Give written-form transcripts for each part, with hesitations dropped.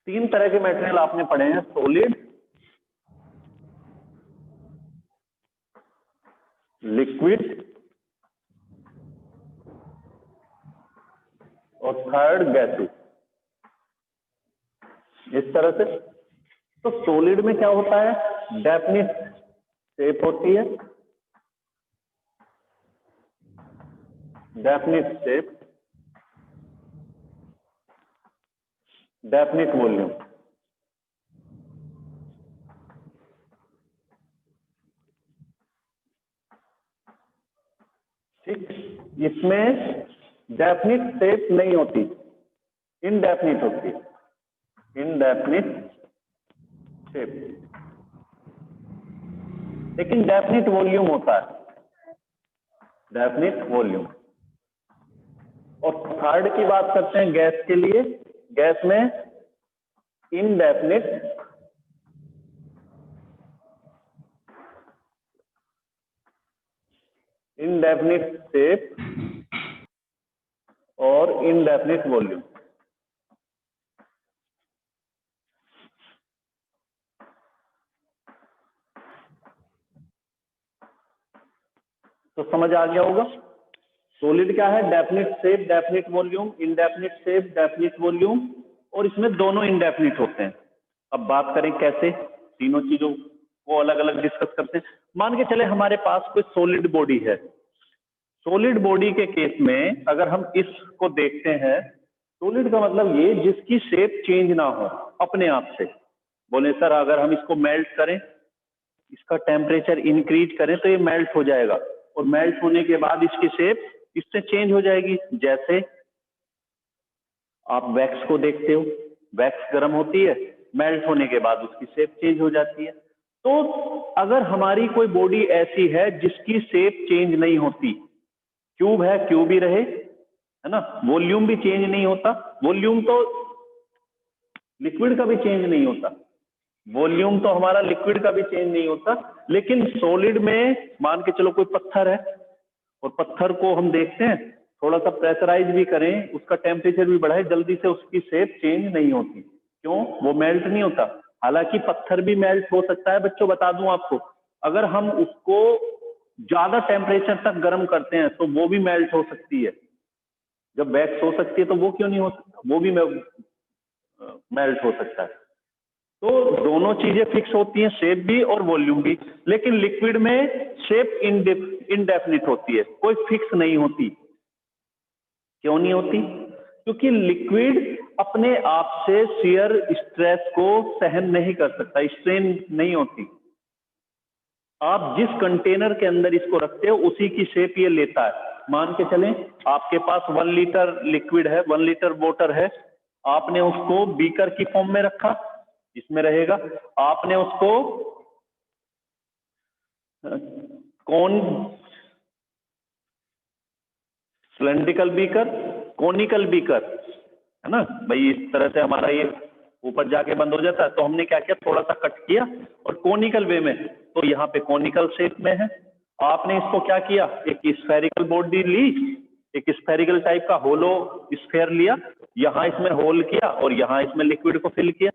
तीन तरह के मटेरियल आपने पढ़े हैं, सॉलिड, लिक्विड और थर्ड गैसेस, इस तरह से। तो सॉलिड में क्या होता है, डेफिनिट शेप होती है, डेफिनिट शेप, डेफिनिट वॉल्यूम। ठीक, इसमें डेफिनिट शेप नहीं होती, इनडेफिनिट होती है, इनडेफिनिट शेप, लेकिन डेफिनिट वॉल्यूम होता है, डेफिनिट वॉल्यूम। और थर्ड की बात करते हैं गैस के लिए, गैस में इनडेफिनिट शेप और इनडेफिनिट वॉल्यूम। तो समझ आ गया होगा, सॉलिड क्या है, definite shape, definite volume, indefinite shape, definite volume, और इसमें दोनों इनडेफिनिट होते हैं। अब बात करें कैसे, तीनों चीजों को अलग अलग डिस्कस करते हैं। मान के चले हमारे पास कोई सॉलिड बॉडी है, सॉलिड बॉडी के केस में अगर हम इसको देखते हैं, सॉलिड का मतलब ये जिसकी शेप चेंज ना हो अपने आप से। बोले सर अगर हम इसको मेल्ट करें, इसका टेम्परेचर इंक्रीज करें तो ये मेल्ट हो जाएगा, और मेल्ट होने के बाद इसकी शेप इससे चेंज हो जाएगी। जैसे आप वैक्स को देखते हो, वैक्स गर्म होती है, मेल्ट होने के बाद उसकी शेप चेंज हो जाती है। तो अगर हमारी कोई बॉडी ऐसी है जिसकी शेप चेंज नहीं होती, क्यूब है क्यूब ही रहे, है ना, वॉल्यूम भी चेंज नहीं होता, वॉल्यूम तो लिक्विड का भी चेंज नहीं होता, वॉल्यूम तो हमारा लिक्विड का भी चेंज नहीं होता, लेकिन सॉलिड में मान के चलो कोई पत्थर है, और पत्थर को हम देखते हैं थोड़ा सा प्रेशराइज भी करें, उसका टेम्परेचर भी बढ़ाए, जल्दी से उसकी शेप चेंज नहीं होती। क्यों, वो मेल्ट नहीं होता। हालांकि पत्थर भी मेल्ट हो सकता है बच्चों, बता दूं आपको, अगर हम उसको ज्यादा टेम्परेचर तक गर्म करते हैं तो वो भी मेल्ट हो सकती है। जब वैक्स हो सकती है तो वो क्यों नहीं हो सकता, वो भी मेल्ट हो सकता है। तो दोनों चीजें फिक्स होती हैं, शेप भी और वॉल्यूम भी, लेकिन लिक्विड में शेप इनडेफिनिट होती है, कोई फिक्स नहीं होती। क्यों नहीं होती, क्योंकि लिक्विड अपने आप से शियर स्ट्रेस को सहन नहीं कर सकता, स्ट्रेन नहीं होती। आप जिस कंटेनर के अंदर इसको रखते हो उसी की शेप ये लेता है। मान के चलें आपके पास 1 लीटर लिक्विड है, 1 लीटर वाटर है, आपने उसको बीकर की फॉर्म में रखा, इसमें रहेगा। आपने उसको कौन सिलेंड्रिकल बीकर, कोनिकल बीकर, है ना भाई, इस तरह से हमारा ये ऊपर जाके बंद हो जाता है। तो हमने क्या किया, थोड़ा सा कट किया और कोनिकल वे में, तो यहाँ पे कोनिकल शेप में है। आपने इसको क्या किया, एक स्फेरिकल बॉडी ली, एक स्फेरिकल टाइप का होलो स्फेयर लिया, यहाँ इसमें होल किया और यहाँ इसमें लिक्विड को फिल किया।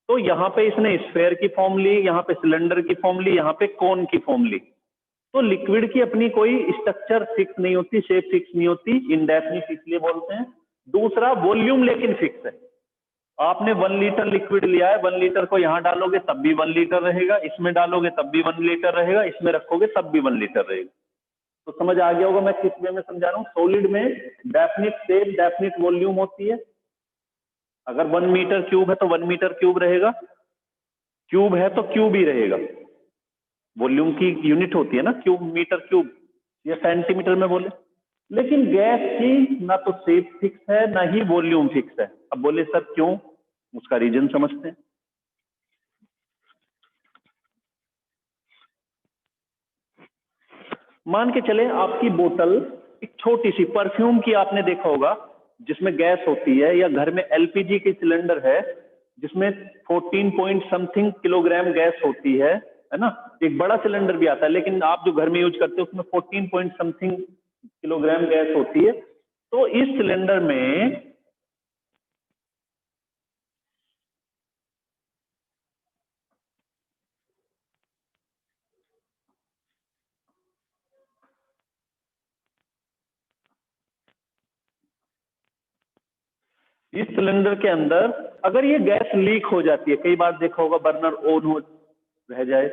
तो यहाँ पे इसने स्फेयर की फॉर्म ली, यहाँ पे सिलेंडर की फॉर्म ली, यहाँ पे कोन की फॉर्म ली। तो लिक्विड की अपनी कोई स्ट्रक्चर फिक्स नहीं होती, शेप फिक्स नहीं होती, इनडेफिनिट इसलिए बोलते हैं। दूसरा वॉल्यूम लेकिन फिक्स है। आपने 1 लीटर लिक्विड लिया है, 1 लीटर को यहां डालोगे तब भी 1 लीटर रहेगा, इसमें डालोगे तब भी 1 लीटर रहेगा, इसमें रखोगे तब भी 1 लीटर रहेगा। तो समझ आ गया होगा मैं किस वे में समझा रहा हूँ। सॉलिड में डेफिनिट शेप, डेफिनिट वॉल्यूम होती है। अगर 1 मीटर क्यूब है तो 1 मीटर क्यूब रहेगा, क्यूब है तो क्यूब ही रहेगा। वॉल्यूम की यूनिट होती है ना क्यूब, मीटर क्यूब या सेंटीमीटर में बोले। लेकिन गैस की ना तो शेप फिक्स है ना ही वॉल्यूम फिक्स है। अब बोले सर क्यों, उसका रीजन समझते हैं। मान के चले आपकी बोतल एक छोटी सी परफ्यूम की, आपने देखा होगा जिसमें गैस होती है, या घर में एलपीजी की सिलेंडर है जिसमें 14 पॉइंट समथिंग किलोग्राम गैस होती है ना। एक बड़ा सिलेंडर भी आता है, लेकिन आप जो घर में यूज करते हो उसमें 14 पॉइंट समथिंग किलोग्राम गैस होती है। तो इस सिलेंडर में इस सिलेंडर के अंदर अगर ये गैस लीक हो जाती है, कई बार देखा होगा बर्नर ऑन हो रह जाए,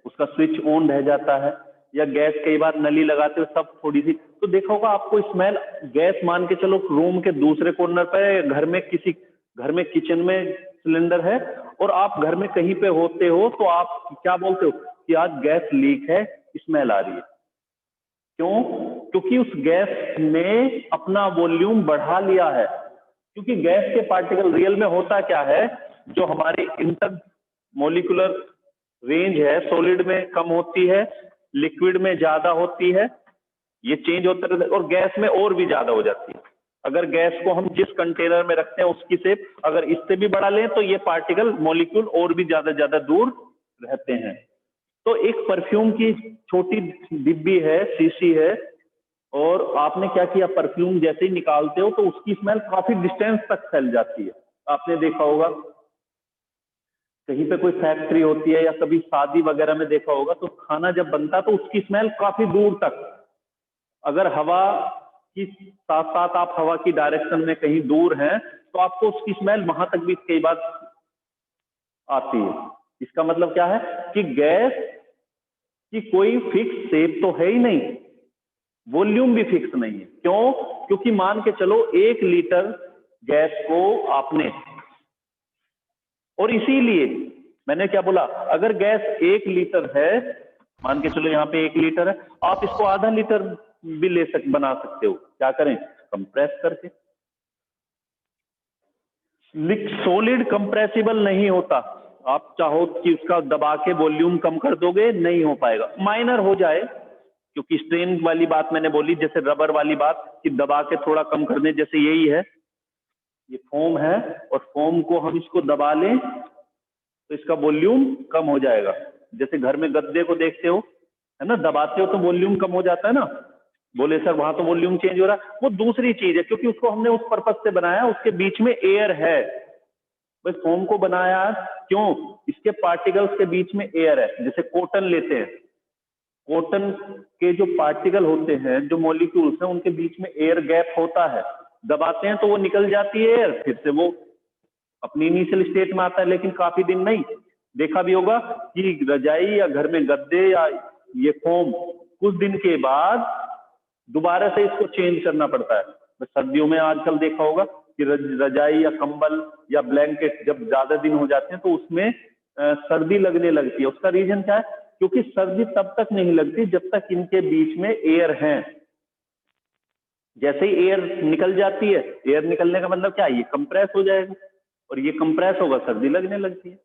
उसका स्विच ऑन रह जाता है, या गैस कई बार नली लगाते हो सब थोड़ी सी, तो देखा होगा आपको स्मेल, गैस मान के चलो रूम के दूसरे कॉर्नर पर, घर में किसी घर में किचन में सिलेंडर है और आप घर में कहीं पे होते हो, तो आप क्या बोलते हो कि आज गैस लीक है, स्मेल आ रही है। क्यों? क्योंकि उस गैस ने अपना वॉल्यूम बढ़ा लिया है। क्योंकि गैस के पार्टिकल रियल में होता क्या है, जो हमारी इंटर मोलिकुलर रेंज है सॉलिड में कम होती है, लिक्विड में ज्यादा होती है, ये चेंज होते रहते हैं, और गैस में और भी ज्यादा हो जाती है। अगर गैस को हम जिस कंटेनर में रखते हैं उसकी शेप अगर इससे भी बढ़ा लें, तो ये पार्टिकल मॉलिक्यूल और भी ज्यादा दूर रहते हैं। तो एक परफ्यूम की छोटी डिब्बी है, शीशी है, और आपने क्या किया, परफ्यूम जैसे ही निकालते हो तो उसकी स्मेल काफी डिस्टेंस तक फैल जाती है। आपने देखा होगा कहीं पे कोई फैक्ट्री होती है या कभी शादी वगैरह में देखा होगा, तो खाना जब बनता है तो उसकी स्मेल काफी दूर तक, अगर हवा की साथ साथ आप हवा की डायरेक्शन में कहीं दूर हैं तो आपको उसकी स्मेल वहां तक भी कई बार आती है। इसका मतलब क्या है कि गैस की कोई फिक्स शेप तो है ही नहीं, वॉल्यूम भी फिक्स नहीं है। क्यों? क्योंकि मान के चलो 1 लीटर गैस को आपने, और इसीलिए मैंने क्या बोला, अगर गैस 1 लीटर है, मान के चलो यहाँ पे 1 लीटर है, आप इसको आधा लीटर भी बना सकते हो। क्या करें? कंप्रेस करके। सॉलिड कंप्रेसिबल नहीं होता, आप चाहो कि उसका दबा के वॉल्यूम कम कर दोगे, नहीं हो पाएगा। माइनर हो जाए, क्योंकि स्ट्रेन वाली बात मैंने बोली, जैसे रबर वाली बात कि दबा के थोड़ा कम कर दें, जैसे यही है, ये फोम है और फोम को हम इसको दबा लें तो इसका वॉल्यूम कम हो जाएगा। जैसे घर में गद्दे को देखते हो, है ना, दबाते हो तो वॉल्यूम कम हो जाता है ना। बोले सर वहां तो वॉल्यूम चेंज हो रहा है, वो दूसरी चीज है, क्योंकि उसको हमने उस पर्पज से बनाया, उसके बीच में एयर है। बस फोम को बनाया क्यों? इसके पार्टिकल्स के बीच में एयर है। जैसे कॉटन लेते हैं, कॉटन के जो पार्टिकल होते हैं, जो मॉलिक्यूल्स हैं, उनके बीच में एयर गैप होता है, दबाते हैं तो वो निकल जाती है एयर, फिर से वो अपनी इनिशियल स्टेट में आता है, लेकिन काफी दिन नहीं। देखा भी होगा कि रजाई या घर में गद्दे या ये फोम कुछ दिन के बाद दोबारा से इसको चेंज करना पड़ता है। सर्दियों में आजकल देखा होगा कि रजाई या कंबल या ब्लैंकेट जब ज्यादा दिन हो जाते हैं तो उसमें सर्दी लगने लगती है। उसका रीजन क्या है? क्योंकि सर्दी तब तक नहीं लगती जब तक इनके बीच में एयर है। जैसे ही एयर निकल जाती है, एयर निकलने का मतलब क्या है, ये कंप्रेस हो जाएगा, और ये कंप्रेस होगा, सर्दी लगने लगती है।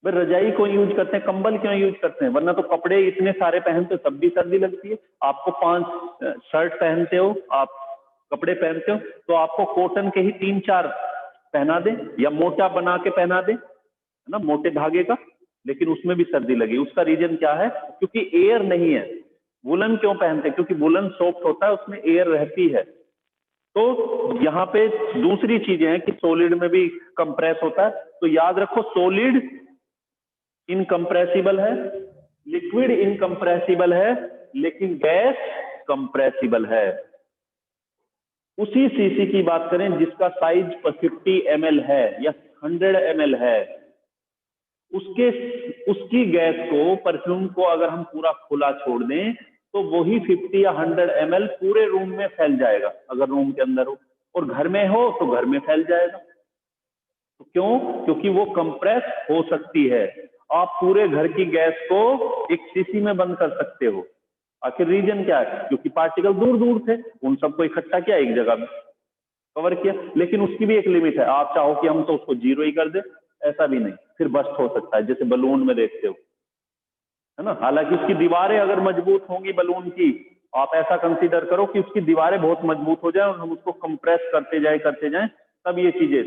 भाई रजाई क्यों यूज करते हैं, कंबल क्यों यूज करते हैं? वरना तो कपड़े इतने सारे पहनते तब भी सर्दी लगती है। आपको 5 शर्ट पहनते हो, आप कपड़े पहनते हो, तो आपको कॉटन के ही 3-4 पहना दे या मोटा बना के पहना दे, है ना, मोटे धागे का, लेकिन उसमें भी सर्दी लगी। उसका रीजन क्या है? क्योंकि एयर नहीं है। वुलन क्यों पहनते हैं? क्योंकि वुलन सॉफ्ट होता है, उसमें एयर रहती है। तो यहाँ पे दूसरी चीजें हैं कि सॉलिड में भी कंप्रेस होता है। तो याद रखो, सॉलिड इनकंप्रेसिबल है, लिक्विड इनकंप्रेसिबल है, लेकिन गैस कंप्रेसिबल है। उसी सीसी की बात करें जिसका साइज 50 ml है या 100 ml है, उसकी गैस को, परफ्यूम को अगर हम पूरा खुला छोड़ दें तो वही 50 या 100 ml पूरे रूम में फैल जाएगा, अगर रूम के अंदर हो, और घर में हो तो घर में फैल जाएगा। तो क्यों? क्योंकि वो कंप्रेस हो सकती है। आप पूरे घर की गैस को एक सीसी में बंद कर सकते हो। आखिर रीजन क्या है? क्योंकि पार्टिकल दूर दूर थे, उन सबको इकट्ठा किया, एक जगह में कवर किया, लेकिन उसकी भी एक लिमिट है। आप चाहो कि हम तो उसको 0 ही कर दे, ऐसा भी नहीं, फिर बस्ट हो सकता है, जैसे बलून में देखते हो, है ना। हालांकि उसकी दीवारें अगर मजबूत होंगी बलून की, आप ऐसा कंसीडर करो कि उसकी दीवारें बहुत मजबूत हो जाए और हम उसको कंप्रेस करते जाएं, तब ये चीजें,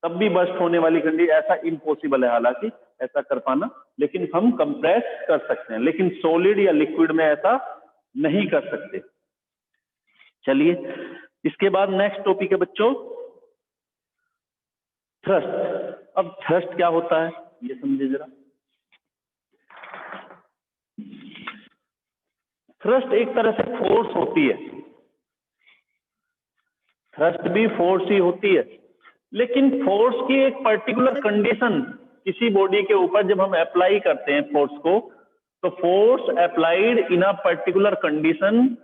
तब भी बस्ट होने वाली कंडीशन, ऐसा इम्पॉसिबल है हालांकि ऐसा कर पाना, लेकिन हम कंप्रेस कर सकते हैं, लेकिन सॉलिड या लिक्विड में ऐसा नहीं कर सकते। चलिए, इसके बाद नेक्स्ट टॉपिक है बच्चों, थ्रस्ट। अब थ्रस्ट क्या होता है ये समझे जरा। थ्रस्ट एक तरह से फोर्स होती है। थ्रस्ट भी फोर्स ही होती है, लेकिन फोर्स की एक पर्टिकुलर कंडीशन किसी बॉडी के ऊपर जब हम अप्लाई करते हैं फोर्स को, तो force applied in a particular condition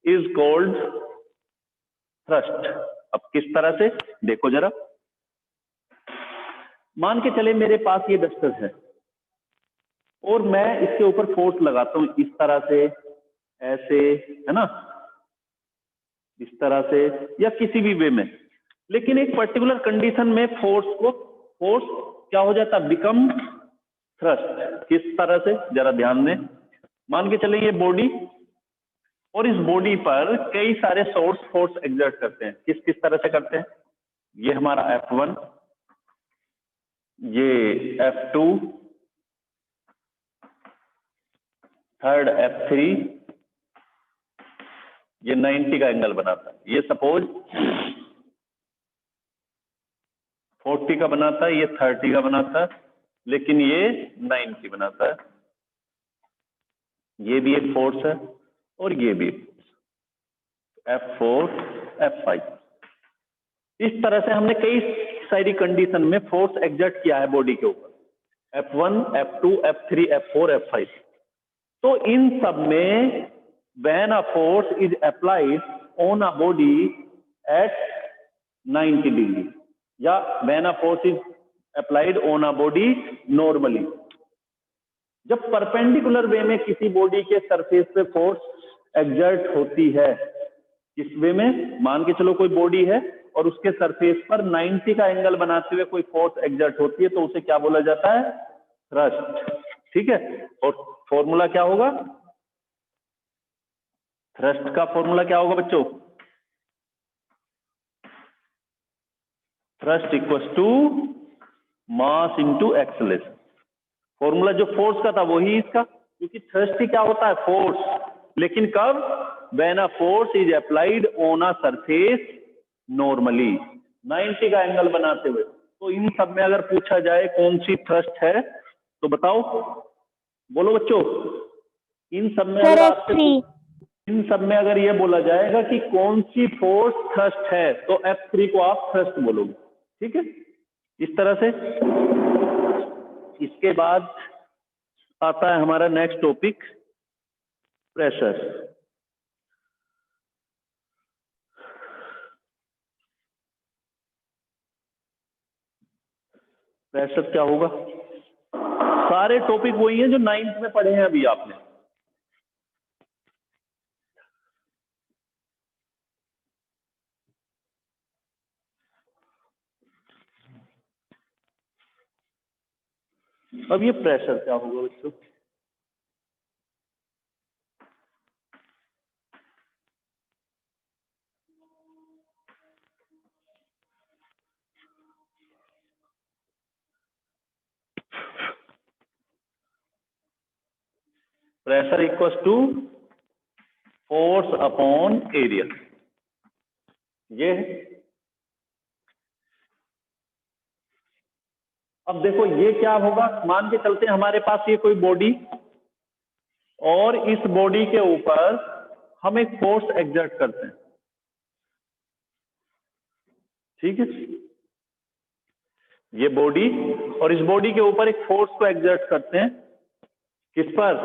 is called thrust. अब किस तरह से देखो जरा, मान के चले मेरे पास ये डस्टर है और मैं इसके ऊपर फोर्स लगाता हूं इस तरह से, ऐसे, है ना, इस तरह से या किसी भी वे में, लेकिन एक पर्टिकुलर कंडीशन में फोर्स क्या हो जाता है, बिकम थ्रस्ट। किस तरह से जरा ध्यान दें, मान के चले ये बॉडी, और इस बॉडी पर कई सारे सोर्स फोर्स एग्जर्ट करते हैं। किस किस तरह से करते हैं, ये हमारा F1, ये F2, थर्ड F3, ये 90 का एंगल बनाता है, ये सपोज 40 का बनाता है, ये 30 का बनाता है, लेकिन ये 90 बनाता है। ये भी एक फोर्स है और ये भी एक फोर्स, F4 F5। इस तरह से हमने कई सारी कंडीशन में फोर्स एग्जर्ट किया है बॉडी के ऊपर, F1 F2 F3 F4 F5। तो इन सब में when a force is applied on a body at 90 degree या when a force is applied on a body normally, जब परपेंडिकुलर वे में किसी बॉडी के सरफेस पे फोर्स एग्जर्ट होती है, किस वे में, मान के चलो कोई बॉडी है और उसके सरफेस पर 90 का एंगल बनाते हुए कोई फोर्स एग्जर्ट होती है, तो उसे क्या बोला जाता है, थ्रस्ट। ठीक है, और फॉर्मूला क्या होगा, थ्रस्ट का फॉर्मूला क्या होगा बच्चों, thrust equals to mass into acceleration. Formula जो फोर्स का था वही इसका, क्योंकि थ्रस्ट ही क्या होता है, फोर्स, लेकिन कब, when a force is applied on a surface normally, 90 का एंगल बनाते हुए। तो इन सब में अगर पूछा जाए कौन सी थ्रस्ट है, तो बताओ, बोलो बच्चों, इन सब में अगर आपसे, इन सब में अगर ये बोला जाएगा कि कौन सी फोर्स थ्रस्ट है, तो F3 को आप थ्रस्ट बोलोगे। ठीक है, इस तरह से। इसके बाद आता है हमारा नेक्स्ट टॉपिक, प्रेशर। प्रेशर क्या होगा, सारे टॉपिक वही हैं जो 9th में पढ़े हैं अभी आपने। अब ये प्रेशर क्या होगा बच्चों, pressure equals to force upon area, ये है। अब देखो ये क्या होगा, मान के चलते हैं हमारे पास ये कोई बॉडी, और इस बॉडी के ऊपर हम एक फोर्स एग्जर्ट करते हैं। ठीक है, ये बॉडी, और इस बॉडी के ऊपर एक फोर्स को एग्जर्ट करते हैं, किस पर,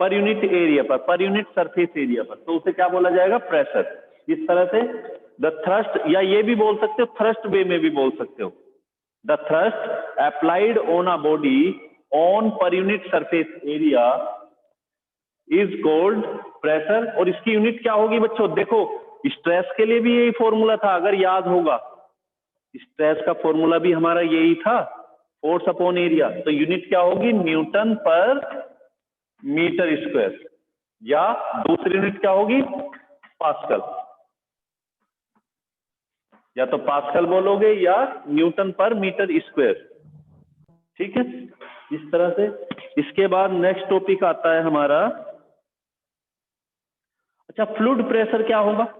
पर यूनिट एरिया पर, पर यूनिट सरफेस एरिया पर, तो उसे क्या बोला जाएगा, प्रेशर। इस तरह से द थ्रस्ट, या ये भी बोल सकते हो, थ्रस्ट वे में भी बोल सकते हो, the thrust applied on a body on per unit surface area is called pressure. और इसकी यूनिट क्या होगी बच्चों, देखो स्ट्रेस के लिए भी यही फॉर्मूला था, अगर याद होगा, स्ट्रेस का फॉर्मूला भी हमारा यही था, फोर्स अपॉन एरिया। तो यूनिट क्या होगी, न्यूटन पर मीटर स्क्वायर, या दूसरी यूनिट क्या होगी, पास्कल, या तो पास्कल बोलोगे या न्यूटन पर मीटर स्क्वायर। ठीक है, इस तरह से। इसके बाद नेक्स्ट टॉपिक आता है हमारा, अच्छा फ्लूइड प्रेशर क्या होगा,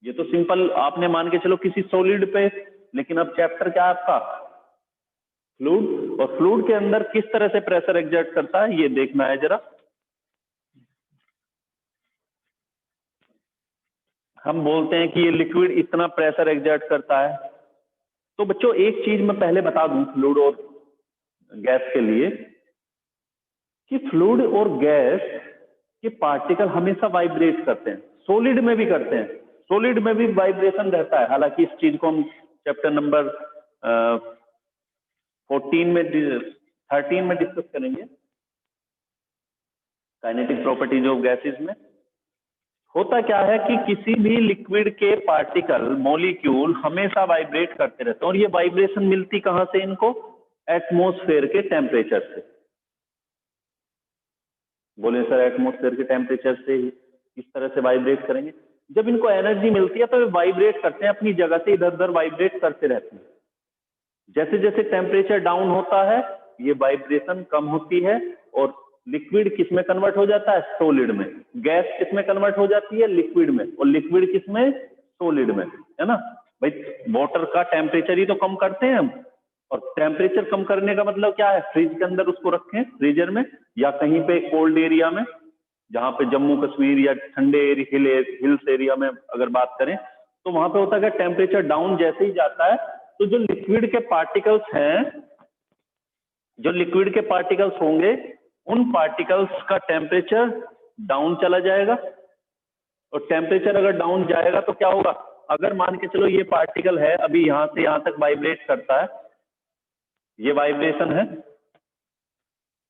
ये तो सिंपल आपने मान के चलो किसी सॉलिड पे, लेकिन अब चैप्टर क्या है आपका, फ्लूइड, और फ्लूइड के अंदर किस तरह से प्रेशर एग्जर्ट करता है ये देखना है जरा। हम बोलते हैं कि ये लिक्विड इतना प्रेशर एग्जर्ट करता है। तो बच्चों एक चीज मैं पहले बता दूं फ्लूइड और गैस के लिए, कि फ्लूइड और गैस के पार्टिकल हमेशा वाइब्रेट करते हैं, सॉलिड में भी करते हैं, सॉलिड में भी वाइब्रेशन रहता है। हालांकि इस चीज को हम चैप्टर नंबर 13 में डिस्कस करेंगे, काइनेटिक प्रॉपर्टीज ऑफ गैसेस में। होता क्या है कि किसी भी लिक्विड के पार्टिकल मॉलिक्यूल हमेशा वाइब्रेट करते रहते हैं, और ये वाइब्रेशन मिलती कहां से इनको? एटमॉस्फेयर के टेम्परेचर से। बोले सर एटमॉस्फेयर के टेम्परेचर से ही इस तरह से वाइब्रेट करेंगे? जब इनको एनर्जी मिलती है तो वे वाइब्रेट करते हैं, अपनी जगह से इधर उधर वाइब्रेट करते रहते हैं। जैसे जैसे टेम्परेचर डाउन होता है ये वाइब्रेशन कम होती है, और लिक्विड किस में कन्वर्ट हो जाता है? सॉलिड में। गैस किस में कन्वर्ट हो जाती है? लिक्विड में। और लिक्विड किस में? सॉलिड में, है ना भाई। वाटर का टेम्परेचर ही तो कम करते हैं हम, और टेम्परेचर कम करने का मतलब क्या है? फ्रिज के अंदर उसको रखें, फ्रीजर में, या कहीं पे कोल्ड एरिया में, जहां पे जम्मू कश्मीर या ठंडे हिल्स एरिया में अगर बात करें, तो वहां पे होता है कि टेम्परेचर डाउन जैसे ही जाता है तो जो लिक्विड के पार्टिकल्स हैं, जो लिक्विड के पार्टिकल्स होंगे, उन पार्टिकल्स का टेम्परेचर डाउन चला जाएगा। और टेम्परेचर अगर डाउन जाएगा तो क्या होगा? अगर मान के चलो ये पार्टिकल है, अभी यहां से यहां तक वाइब्रेट करता है, ये वाइब्रेशन है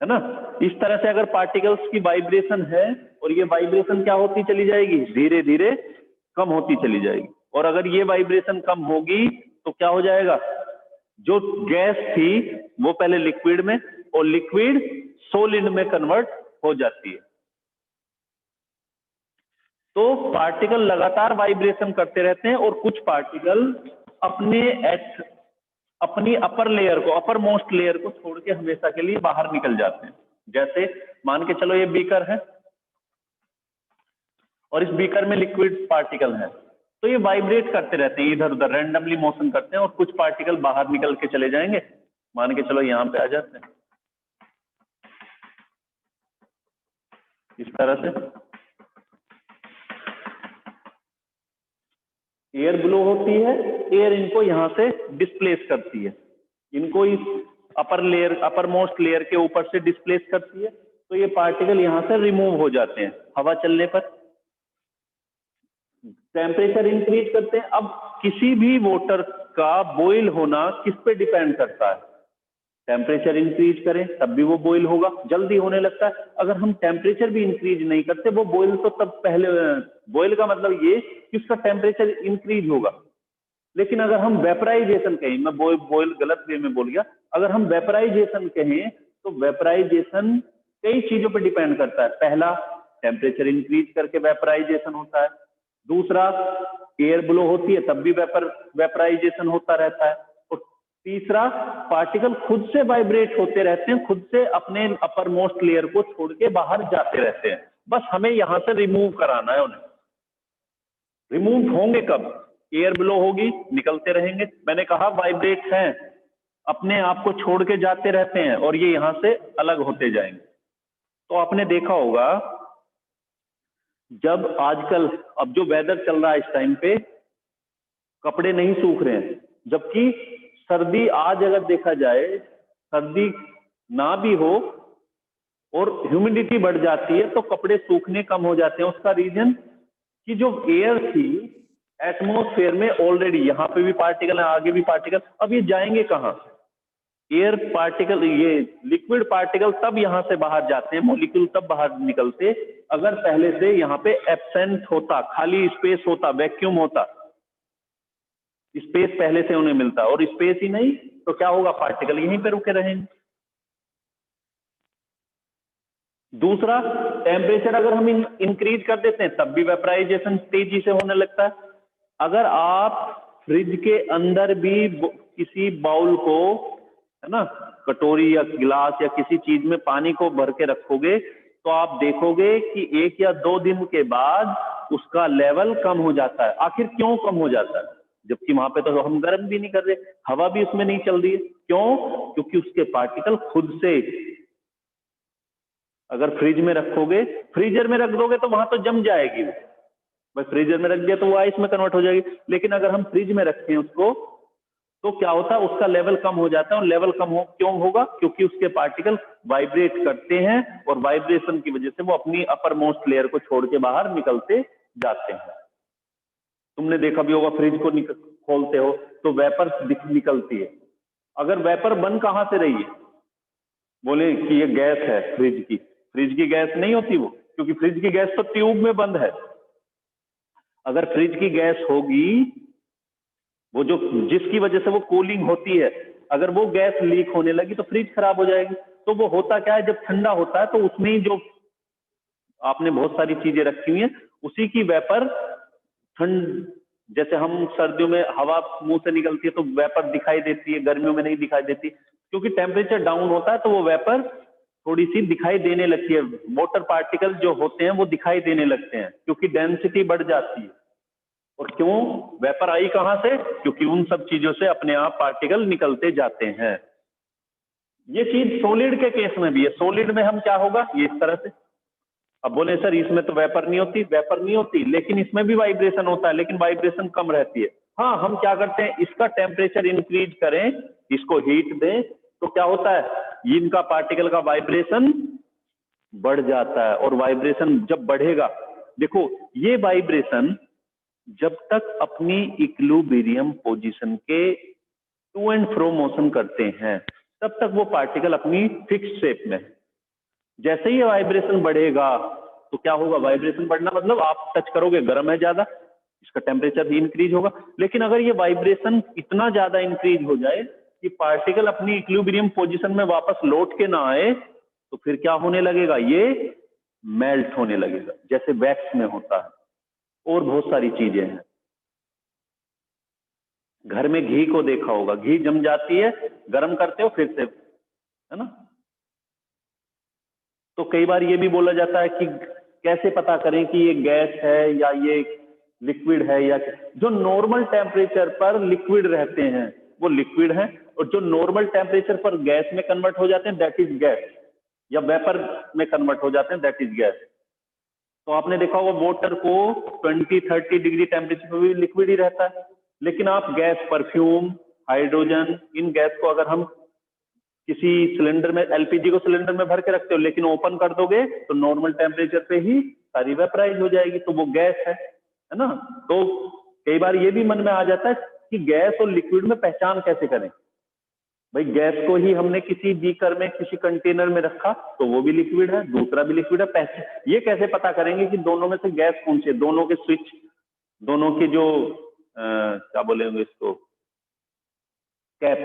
ना। इस तरह से अगर पार्टिकल्स की वाइब्रेशन है, और ये वाइब्रेशन क्या होती चली जाएगी? धीरे धीरे कम होती चली जाएगी। और अगर ये वाइब्रेशन कम होगी तो क्या हो जाएगा? जो गैस थी वो पहले लिक्विड में, और लिक्विड सॉलिड में कन्वर्ट हो जाती है। तो पार्टिकल लगातार वाइब्रेशन करते रहते हैं, और कुछ पार्टिकल अपनी अपर लेयर को, अपर मोस्ट लेयर को छोड़ के हमेशा के लिए बाहर निकल जाते हैं। जैसे मान के चलो ये बीकर है, और इस बीकर में लिक्विड पार्टिकल है, तो ये वाइब्रेट करते रहते हैं, इधर उधर रैंडमली मोशन करते हैं, और कुछ पार्टिकल बाहर निकल के चले जाएंगे। मान के चलो यहां पे आ जाते हैं इस तरह से। एयर ब्लो होती है, एयर इनको यहां से डिस्प्लेस करती है, इनको इस अपर मोस्ट लेयर के ऊपर से डिस्प्लेस करती है, तो ये पार्टिकल यहां से रिमूव हो जाते हैं हवा चलने पर। टेम्परेचर इंक्रीज करते हैं। अब किसी भी वाटर का बॉईल होना किस पे डिपेंड करता है? टेम्परेचर इंक्रीज करें तब भी वो बॉईल होगा, जल्दी होने लगता है। अगर हम टेम्परेचर भी इंक्रीज नहीं करते, वो बॉईल तो तब पहले, बॉईल का मतलब ये कि उसका टेम्परेचर इंक्रीज होगा। लेकिन अगर हम वेपराइजेशन कहें, मैं बॉईल गलत वे में बोल गया, अगर हम वेपराइजेशन कहें तो वेपराइजेशन कई चीजों पर डिपेंड करता है। पहला, टेम्परेचर इंक्रीज करके वेपराइजेशन होता है। दूसरा, एयर ब्लो होती है तब भी वेपराइजेशन होता रहता है। और तीसरा, पार्टिकल खुद से वाइब्रेट होते रहते हैं, खुद से अपने अपर मोस्ट लेयर को छोड़ के बाहर जाते रहते हैं। बस हमें यहां से रिमूव कराना है उन्हें। रिमूव होंगे कब? एयर ब्लो होगी, निकलते रहेंगे। मैंने कहा वाइब्रेट हैं, अपने आप को छोड़ के जाते रहते हैं, और ये यहां से अलग होते जाएंगे। तो आपने देखा होगा जब आजकल, अब जो वेदर चल रहा है इस टाइम पे, कपड़े नहीं सूख रहे हैं, जबकि सर्दी, आज अगर देखा जाए सर्दी ना भी हो और ह्यूमिडिटी बढ़ जाती है तो कपड़े सूखने कम हो जाते हैं। उसका रीजन कि जो एयर थी एटमॉस्फेयर में, ऑलरेडी यहाँ पे भी पार्टिकल है, आगे भी पार्टिकल, अब ये जाएंगे कहाँ? एयर पार्टिकल, ये लिक्विड पार्टिकल तब यहां से बाहर जाते हैं, मॉलिक्यूल तब बाहर निकलते अगर पहले से यहाँ पे एब्सेंट होता, खाली स्पेस होता, वैक्यूम होता, स्पेस पहले से उन्हें मिलता। और स्पेस ही नहीं तो क्या होगा? पार्टिकल यहीं पे रुके रहेंगे। दूसरा, टेम्परेचर अगर हम इंक्रीज कर देते हैं तब भी वेपराइजेशन तेजी से होने लगता है। अगर आप फ्रिज के अंदर भी किसी बाउल को, है ना, कटोरी या गिलास या किसी चीज में पानी को भर के रखोगे तो आप देखोगे कि 1 या 2 दिन के बाद उसका लेवल कम हो जाता है। आखिर क्यों कम हो जाता है? जबकि वहां पे तो हम गर्म भी नहीं कर रहे, हवा भी उसमें नहीं चल रही है। क्यों? क्योंकि उसके पार्टिकल खुद से, अगर फ्रिज में रखोगे, फ्रीजर में रख दोगे तो वहां तो जम जाएगी, भाई फ्रीजर में रख दिया तो वो आइस में कन्वर्ट हो जाएगी, लेकिन अगर हम फ्रिज में रखते हैं उसको तो क्या होता है, उसका लेवल कम हो जाता है। और लेवल कम क्यों होगा? क्योंकि उसके पार्टिकल वाइब्रेट करते हैं और वाइब्रेशन की वजह से वो अपनी अपर मोस्ट लेयर को छोड़ के बाहर निकलते जाते हैं। तुमने देखा भी होगा, फ्रिज को खोलते हो तो वेपर निकलती है। अगर वेपर बन कहां से रही है? बोले कि ये गैस है फ्रिज की गैस नहीं होती वो, क्योंकि फ्रिज की गैस तो ट्यूब में बंद है। अगर फ्रिज की गैस होगी, वो जो जिसकी वजह से वो कूलिंग होती है, अगर वो गैस लीक होने लगी तो फ्रिज खराब हो जाएगी। तो वो होता क्या है, जब ठंडा होता है तो उसमें ही जो आपने बहुत सारी चीजें रखी हुई हैं, उसी की वेपर ठंड, जैसे हम सर्दियों में हवा मुंह से निकलती है तो वेपर दिखाई देती है, गर्मियों में नहीं दिखाई देती, क्योंकि टेम्परेचर डाउन होता है तो वो वेपर थोड़ी सी दिखाई देने लगती है। वाटर पार्टिकल जो होते हैं वो दिखाई देने लगते हैं क्योंकि डेंसिटी बढ़ जाती है। और क्यों? वेपर आई कहां से? क्योंकि उन सब चीजों से अपने आप पार्टिकल निकलते जाते हैं। ये चीज सॉलिड के केस में भी है। सॉलिड में हम क्या होगा, ये इस तरह से। अब बोले सर इसमें तो वेपर नहीं होती, लेकिन इसमें भी वाइब्रेशन होता है, लेकिन वाइब्रेशन कम रहती है। हाँ, हम क्या करते हैं, इसका टेम्परेचर इंक्रीज करें, इसको हीट दें, तो क्या होता है, इनका पार्टिकल का वाइब्रेशन बढ़ जाता है। और वाइब्रेशन जब बढ़ेगा, देखो ये वाइब्रेशन जब तक अपनी इक्विलिब्रियम पोजीशन के टू एंड फ्रो मोशन करते हैं, तब तक वो पार्टिकल अपनी फिक्स शेप में। जैसे ही वाइब्रेशन बढ़ेगा तो क्या होगा, वाइब्रेशन बढ़ना मतलब आप टच करोगे, गर्म है ज्यादा, इसका टेम्परेचर भी इंक्रीज होगा। लेकिन अगर ये वाइब्रेशन इतना ज्यादा इंक्रीज हो जाए कि पार्टिकल अपनी इक्विलिब्रियम पोजीशन में वापस लौट के ना आए, तो फिर क्या होने लगेगा, ये मेल्ट होने लगेगा, जैसे वैक्स में होता है। और बहुत सारी चीजें हैं। घर में घी को देखा होगा, घी जम जाती है, गर्म करते हो फिर से, है ना। तो कई बार ये भी बोला जाता है कि कैसे पता करें कि ये गैस है या ये लिक्विड है, या जो नॉर्मल टेम्परेचर पर लिक्विड रहते हैं वो लिक्विड है, और जो नॉर्मल टेम्परेचर पर गैस में कन्वर्ट हो जाते हैं दैट इज गैस, या वेपर में कन्वर्ट हो जाते हैं दैट इज गैस। तो आपने देखा होगा वाटर को 20-30 डिग्री टेम्परेचर पर भी लिक्विड ही रहता है, लेकिन आप गैस, परफ्यूम, हाइड्रोजन, इन गैस को अगर हम किसी सिलेंडर में, एलपीजी को सिलेंडर में भर के रखते हो, लेकिन ओपन कर दोगे तो नॉर्मल टेम्परेचर पे ही सारी वेपराइज हो जाएगी, तो वो गैस है ना। तो कई बार ये भी मन में आ जाता है कि गैस और लिक्विड में पहचान कैसे करें। भाई गैस को ही हमने किसी बीकर में, किसी कंटेनर में रखा तो वो भी लिक्विड है, दूसरा भी लिक्विड है, ये कैसे पता करेंगे कि दोनों में से गैस कौन सी है? दोनों के स्विच, दोनों के जो क्या बोलेंगे इसको, कैप,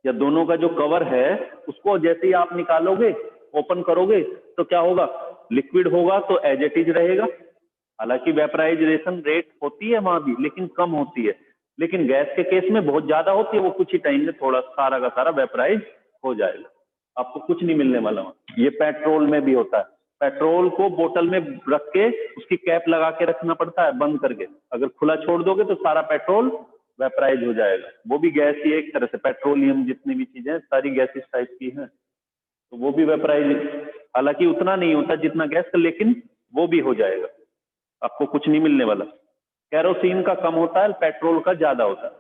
या दोनों का जो कवर है, उसको जैसे ही आप निकालोगे, ओपन करोगे, तो क्या होगा, लिक्विड होगा तो एज इट इज रहेगा। हालांकि वेपराइजेशन रेट होती है वहां भी, लेकिन कम होती है। लेकिन गैस के केस में बहुत ज्यादा होती है, वो कुछ ही टाइम में थोड़ा सारा का सारा वेपराइज हो जाएगा, आपको कुछ नहीं मिलने वाला वहां। ये पेट्रोल में भी होता है। पेट्रोल को बोतल में रख के उसकी कैप लगा के रखना पड़ता है बंद करके, अगर खुला छोड़ दोगे तो सारा पेट्रोल वेपराइज हो जाएगा। वो भी गैस ही है एक तरह से, पेट्रोलियम जितनी भी चीजें सारी गैसेस टाइप की हैं, तो वो भी वेपराइज, हालांकि उतना नहीं होता जितना गैस का, लेकिन वो भी हो जाएगा, आपको कुछ नहीं मिलने वाला। केरोसिन का कम होता है, पेट्रोल का ज्यादा होता है।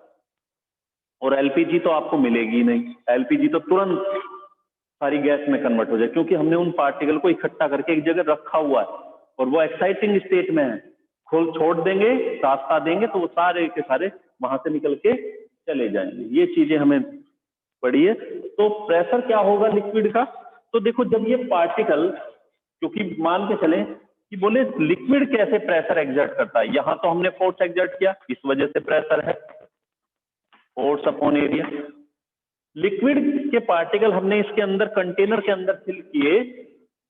और एलपीजी तो आपको मिलेगी नहीं, एलपीजी तो तुरंत सारी गैस में कन्वर्ट हो जाए, क्योंकि हमने उन पार्टिकल को इकट्ठा करके एक जगह रखा हुआ है और वो एक्साइटिंग स्टेट में है। खोल छोड़ देंगे, रास्ता देंगे तो वो सारे के सारे वहां से निकल के चले जाएंगे। ये चीजें हमें पड़ी है। तो प्रेशर क्या होगा लिक्विड का? तो देखो, जब ये पार्टिकल, क्योंकि मान के चले कि बोले लिक्विड कैसे प्रेशर एग्जर्ट करता है, यहां तो हमने फोर्स एग्जर्ट किया, इस वजह से प्रेशर है, फोर्स अपॉन एरिया। लिक्विड के पार्टिकल हमने इसके अंदर, कंटेनर के अंदर फिल किए,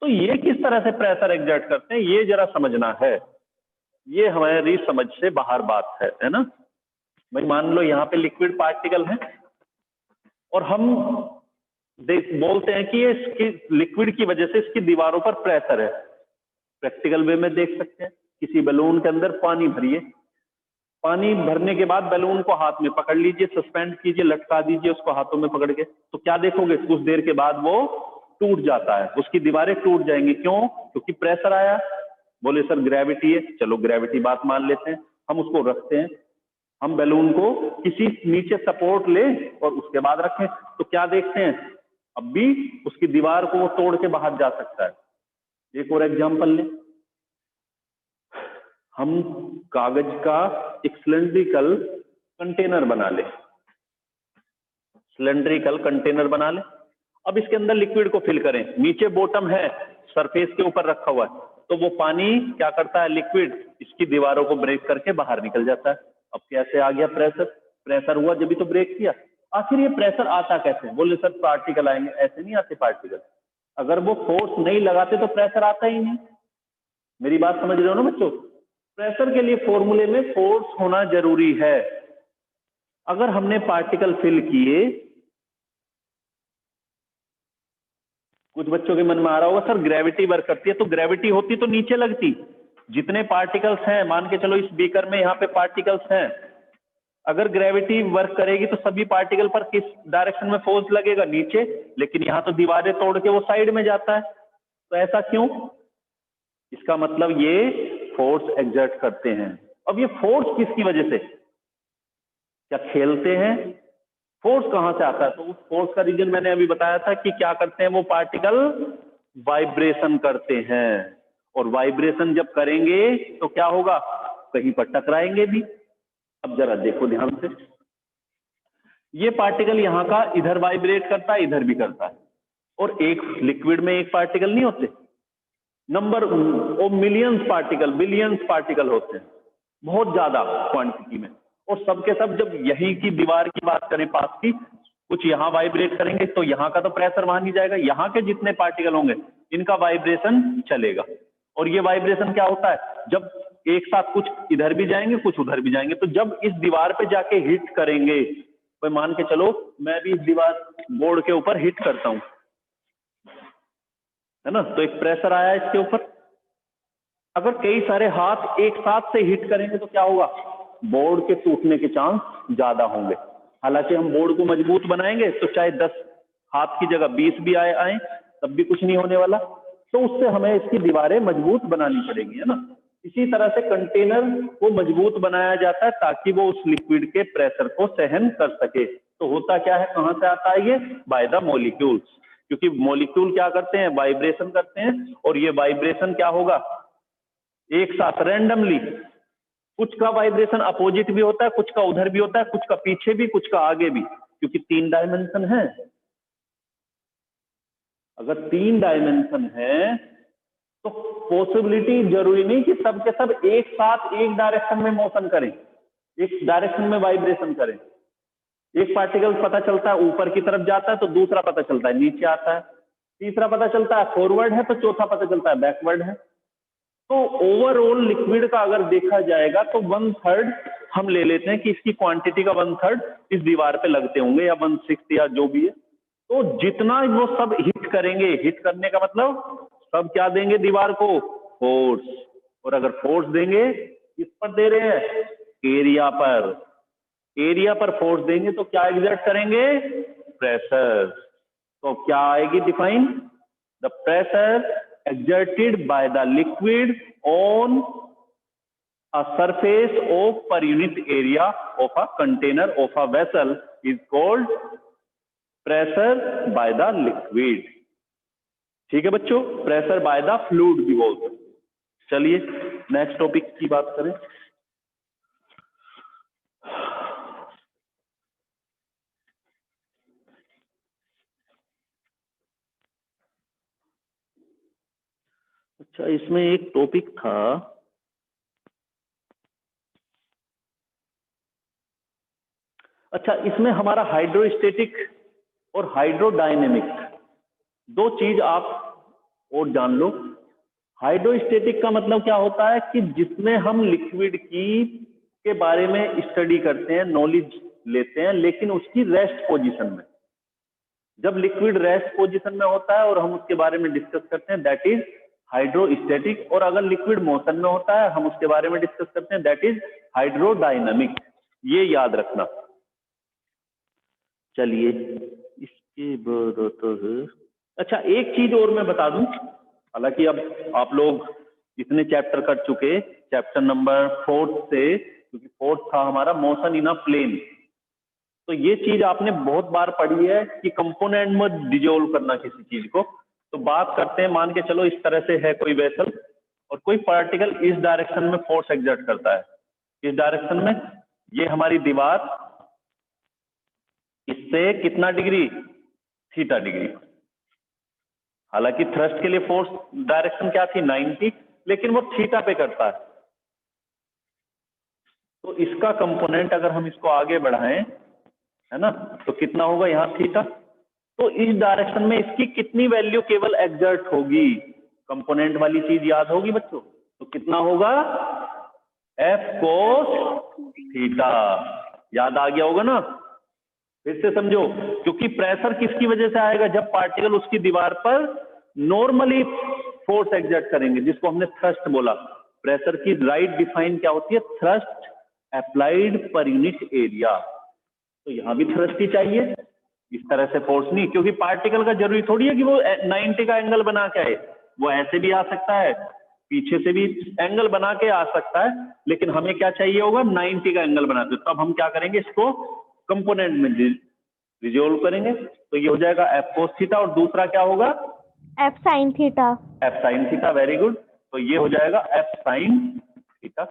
तो ये किस तरह से प्रेशर एग्जर्ट करते हैं, ये जरा समझना है। ये हमारी समझ से बाहर बात है ना। भाई मान लो यहाँ पे लिक्विड पार्टिकल है और हम बोलते हैं कि ये इसकी लिक्विड की वजह से इसकी दीवारों पर प्रेशर है। प्रैक्टिकल वे में देख सकते हैं, किसी बैलून के अंदर पानी भरिए, पानी भरने के बाद बैलून को हाथ में पकड़ लीजिए, सस्पेंड कीजिए, लटका दीजिए उसको हाथों में पकड़ के, तो क्या देखोगे, कुछ देर के बाद वो टूट जाता है, उसकी दीवारें टूट जाएंगी। क्यों? क्योंकि प्रेशर आया। बोले सर ग्रेविटी है, चलो ग्रेविटी बात मान लेते हैं, हम उसको रखते हैं, हम बैलून को किसी नीचे सपोर्ट ले और उसके बाद रखें, तो क्या देखते हैं, अब भी उसकी दीवार को वो तोड़ के बाहर जा सकता है। एक और एग्जांपल ले, हम कागज का एक सिलेंड्रिकल कंटेनर बना ले, सिलेंड्रिकल कंटेनर बना ले, अब इसके अंदर लिक्विड को फिल करें, नीचे बॉटम है, सरफेस के ऊपर रखा हुआ है, तो वो पानी क्या करता है, लिक्विड इसकी दीवारों को ब्रेक करके बाहर निकल जाता है। अब कैसे आ गया प्रेशर, प्रेशर हुआ जब भी तो ब्रेक किया। आखिर ये प्रेशर आता कैसे, बोले सर पार्टिकल आएंगे, ऐसे नहीं आते पार्टिकल, अगर वो फोर्स नहीं लगाते तो प्रेशर आता ही नहीं। मेरी बात समझ रहे हो ना बच्चों, प्रेशर के लिए फॉर्मूले में फोर्स होना जरूरी है। अगर हमने पार्टिकल फिल किए, कुछ बच्चों के मन में आ रहा होगा सर ग्रेविटी वर्क करती है, तो ग्रेविटी होती तो नीचे लगती, जितने पार्टिकल्स हैं, मान के चलो इस बीकर में यहाँ पे पार्टिकल्स हैं, अगर ग्रेविटी वर्क करेगी तो सभी पार्टिकल पर किस डायरेक्शन में फोर्स लगेगा, नीचे, लेकिन यहाँ तो दीवारें तोड़ के वो साइड में जाता है, तो ऐसा क्यों, इसका मतलब ये फोर्स एग्जर्ट करते हैं। अब ये फोर्स किसकी वजह से, क्या खेलते हैं, फोर्स कहां से आता है, तो उस फोर्स का रीजन मैंने अभी बताया था कि क्या करते हैं वो पार्टिकल, वाइब्रेशन करते हैं, और वाइब्रेशन जब करेंगे तो क्या होगा, कहीं पर टकराएंगे भी। अब जरा देखो ध्यान से, ये पार्टिकल यहां का इधर वाइब्रेट करता है, इधर भी करता है, और एक लिक्विड में एक पार्टिकल नहीं होते, number of millions particle, billions particle होते हैं, बहुत ज्यादा क्वांटिटी में, और सबके सब जब यहीं की दीवार की बात करें पास की, कुछ यहां वाइब्रेट करेंगे तो यहां का तो प्रेशर वहां नहीं जाएगा, यहां के जितने पार्टिकल होंगे इनका वाइब्रेशन चलेगा, और ये वाइब्रेशन क्या होता है, जब एक साथ कुछ इधर भी जाएंगे कुछ उधर भी जाएंगे, तो जब इस दीवार पे जाके हिट करेंगे, तो मान के चलो मैं भी इस दीवार बोर्ड के ऊपर हिट करता हूं, है ना, तो एक प्रेशर आया इसके ऊपर, अगर कई सारे हाथ एक साथ से हिट करेंगे तो क्या होगा, बोर्ड के टूटने के चांस ज्यादा होंगे। हालांकि हम बोर्ड को मजबूत बनाएंगे तो चाहे 10 हाथ की जगह 20 भी आए तब भी कुछ नहीं होने वाला, तो उससे हमें इसकी दीवारें मजबूत बनानी पड़ेगी, है ना। इसी तरह से कंटेनर को मजबूत बनाया जाता है ताकि वो उस लिक्विड के प्रेशर को सहन कर सके। तो होता क्या है, कहां से आता है ये, बाय द मॉलिक्यूल्स, क्योंकि मॉलिक्यूल क्या करते हैं, वाइब्रेशन करते हैं, और ये वाइब्रेशन क्या होगा, एक साथ रैंडमली, कुछ का वाइब्रेशन अपोजिट भी होता है, कुछ का उधर भी होता है, कुछ का पीछे भी, कुछ का आगे भी, क्योंकि 3 डायमेंशन है। अगर 3 डायमेंशन है तो पॉसिबिलिटी जरूरी नहीं कि सब के सब एक साथ एक डायरेक्शन में मोशन करें, एक डायरेक्शन में वाइब्रेशन करें। एक पार्टिकल पता चलता है ऊपर की तरफ जाता है तो दूसरा पता चलता है नीचे आता है, तीसरा पता चलता है फॉरवर्ड है तो चौथा पता चलता है बैकवर्ड है। तो ओवरऑल लिक्विड का अगर देखा जाएगा तो 1/3 हम ले लेते हैं कि इसकी क्वांटिटी का 1/3 इस दीवार पे लगते होंगे, या 1/6 या जो भी है। तो जितना वो सब हिट करेंगे, हिट करने का मतलब सब क्या देंगे दीवार को, फोर्स, और अगर फोर्स देंगे किस पर दे रहे हैं, एरिया पर, एरिया पर फोर्स देंगे तो क्या एग्जर्ट करेंगे, प्रेशर। तो क्या आएगी define, the pressure exerted by the liquid on a surface of per unit area of a container of a vessel is called pressure by the liquid। ठीक है बच्चों, प्रेशर बाय द फ्लूइड भी बोलते हैं। चलिए नेक्स्ट टॉपिक की बात करें। अच्छा, इसमें एक टॉपिक था, अच्छा इसमें हमारा हाइड्रोस्टेटिक और हाइड्रोडायनेमिक दो चीज आप और जान लो। हाइड्रोस्टेटिक का मतलब क्या होता है कि जिसमें हम लिक्विड की के बारे में स्टडी करते हैं, नॉलेज लेते हैं, लेकिन उसकी रेस्ट पोजीशन में। जब लिक्विड रेस्ट पोजीशन में होता है और हम उसके बारे में डिस्कस करते हैं, दैट इज हाइड्रोस्टेटिक, और अगर लिक्विड मोशन में होता है हम उसके बारे में डिस्कस करते हैं, दैट इज हाइड्रोडायनामिक। ये याद रखना। चलिए इसके बाद आता है, अच्छा एक चीज और मैं बता दूं, हालांकि अब आप लोग इतने चैप्टर कर चुके, चैप्टर नंबर 4 से, क्योंकि 4 था हमारा मोशन इन अ प्लेन। तो ये चीज आपने बहुत बार पढ़ी है कि कंपोनेंट में डिजोल्व करना किसी चीज को। तो बात करते हैं, मान के चलो इस तरह से है कोई वेसल और कोई पार्टिकल इस डायरेक्शन में फोर्स एग्जर्ट करता है, इस डायरेक्शन में, ये हमारी दीवार, इससे कितना डिग्री, थीटा डिग्री। हालांकि थ्रस्ट के लिए फोर्स डायरेक्शन क्या थी, 90, लेकिन वो थीटा पे करता है। तो इसका कंपोनेंट अगर हम इसको आगे बढ़ाएं, है ना, तो कितना होगा यहाँ थीटा। तो इस डायरेक्शन में इसकी कितनी वैल्यू केवल एग्जर्ट होगी, कंपोनेंट वाली चीज याद होगी बच्चों। तो कितना होगा, एफ कोस थीटा, याद आ गया होगा ना। फिर से समझो, क्योंकि प्रेशर किसकी वजह से आएगा, जब पार्टिकल उसकी दीवार पर नॉर्मली फोर्स एग्जर्ट करेंगे, जिसको हमने थ्रस्ट बोला। प्रेशर की राइट डिफाइन क्या होती है, thrust applied per unit area. तो यहां भी थ्रस्ट ही चाहिए, इस तरह से फोर्स नहीं, क्योंकि पार्टिकल का जरूरी थोड़ी है कि वो 90 का एंगल बना के आए, वो ऐसे भी आ सकता है, पीछे से भी एंगल बना के आ सकता है, लेकिन हमें क्या चाहिए होगा, 90 का एंगल बनाते। तब हम क्या करेंगे, इसको कंपोनेंट में रिजोल्व करेंगे। तो ये हो जाएगा एफ कोस थीटा, और दूसरा क्या होगा, F sine theta. F sine theta, very good. तो ये हो जाएगा एफ साइन थीटा।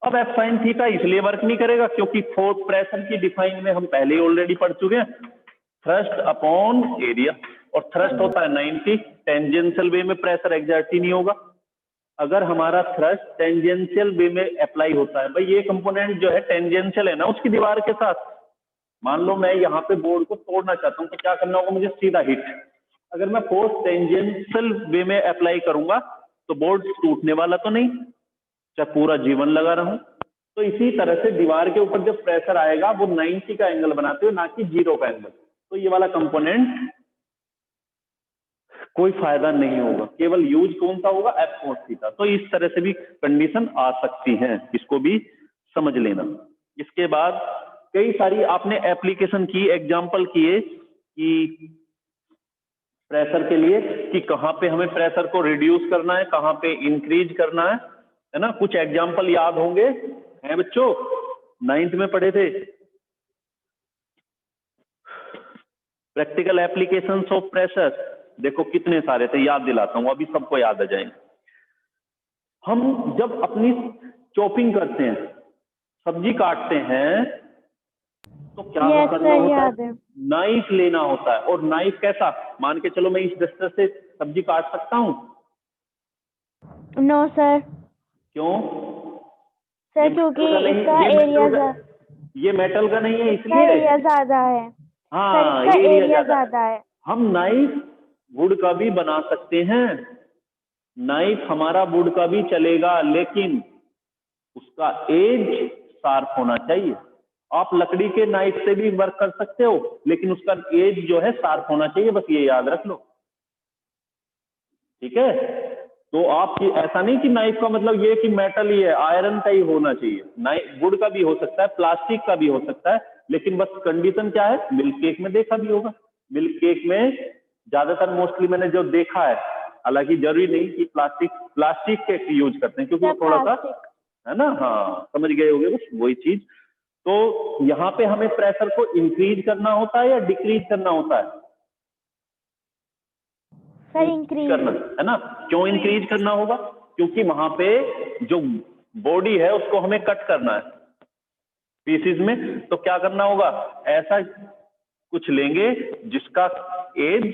अब एफ साइन थीटा इसलिए वर्क नहीं करेगा क्योंकि फोर्स प्रेशर की डिफाइन में हम पहले ही ऑलरेडी पढ़ चुके हैं, थ्रस्ट अपॉन एरिया, और थ्रस्ट होता है 90, टेंजेंशियल वे में प्रेशर एग्जर्ट ही नहीं होगा। अगर हमारा थ्रस्ट टेंजेंशियल वे में अप्लाई होता है, भाई ये कंपोनेंट जो है टेंजेंशियल है ना उसकी दीवार के साथ। मान लो मैं यहाँ पे बोर्ड को तोड़ना चाहता हूँ, तो क्या करना होगा मुझे, सीधा हिट। अगर मैं फोर्स टेंजेंशियल वे में अप्लाई करूंगा तो बोर्ड टूटने वाला तो नहीं, चाहे पूरा जीवन लगा रहूं। तो इसी तरह से दीवार के ऊपर जब प्रेशर आएगा वो 90 का एंगल बनाते हो, ना कि 0 का एंगल। तो ये वाला कंपोनेंट कोई फायदा नहीं होगा, केवल यूज कौन सा होगा, एफ कोस थीटा। तो इस तरह से भी कंडीशन आ सकती है, इसको भी समझ लेना। इसके बाद कई सारी आपने एप्लीकेशन की, एग्जाम्पल किए कि प्रेशर के लिए, कि कहां पे हमें प्रेशर को रिड्यूस करना है, कहां पे इंक्रीज करना है ना। कुछ एग्जाम्पल याद होंगे, हैं बच्चों, 9th में पढ़े थे, प्रैक्टिकल एप्लीकेशंस ऑफ प्रेशर। देखो कितने सारे थे, याद दिलाता हूं, अभी सबको याद आ जाएंगे। हम जब अपनी चॉपिंग करते हैं, सब्जी काटते हैं, तो क्या करना होता है, नाइफ लेना होता है। और नाइफ कैसा, मान के चलो मैं इस डस्टर से सब्जी काट सकता हूँ? No sir. क्यों सर? क्योंकि इसका एरिया, ये मेटल का नहीं है, इसलिए एरिया ज्यादा है। हाँ, सर इसका एरिया ज्यादा है। हम नाइफ वुड का भी बना सकते हैं, नाइफ हमारा वुड का भी चलेगा, लेकिन उसका एज शार्प होना चाहिए। आप लकड़ी के नाइफ से भी वर्क कर सकते हो, लेकिन उसका एज जो है शार्प होना चाहिए, बस ये याद रख लो, ठीक है। तो आप ऐसा नहीं कि नाइफ का मतलब ये कि मेटल ही है, आयरन का ही होना चाहिए। नाइफ वुड का भी हो सकता है, प्लास्टिक का भी हो सकता है, लेकिन बस कंडीशन क्या है, मिल्क केक में देखा भी होगा, मिल्क केक में ज्यादातर मोस्टली मैंने जो देखा है, हालांकि जरूरी नहीं कि प्लास्टिक केक यूज करते हैं, क्योंकि वो थोड़ा सा, है ना, हाँ समझ गए होंगे बस वही चीज। तो यहाँ पे हमें प्रेशर को इंक्रीज करना होता है या डिक्रीज करना होता है? सर इंक्रीज करना है ना। क्यों इंक्रीज करना होगा? क्योंकि वहां पे जो बॉडी है उसको हमें कट करना है पीसेस में। तो क्या करना होगा, ऐसा कुछ लेंगे जिसका एज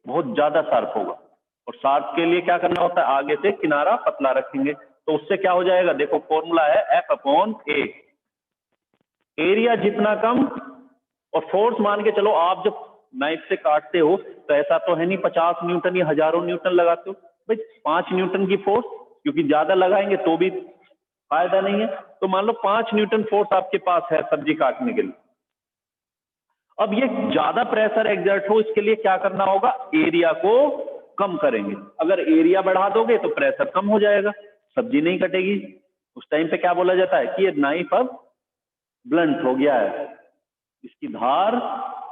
बहुत ज्यादा शार्प होगा, और शार्प के लिए क्या करना होता है, आगे से किनारा पतला रखेंगे। तो उससे क्या हो जाएगा, देखो फॉर्मूला है एफ अपॉन ए, एरिया जितना कम, और फोर्स मान के चलो आप जब नाइफ से काटते हो तो ऐसा तो है नहीं 50 न्यूटन या हजारों न्यूटन लगाते हो, भाई 5 न्यूटन की फोर्स, क्योंकि ज्यादा लगाएंगे तो भी फायदा नहीं है। तो मान लो 5 न्यूटन फोर्स आपके पास है सब्जी काटने के लिए। अब ये ज्यादा प्रेशर एग्जर्ट हो, इसके लिए क्या करना होगा, एरिया को कम करेंगे। अगर एरिया बढ़ा दोगे तो प्रेशर कम हो जाएगा, सब्जी नहीं कटेगी। उस टाइम पे क्या बोला जाता है कि ये नाइफ अब ब्लंट हो गया है, इसकी धार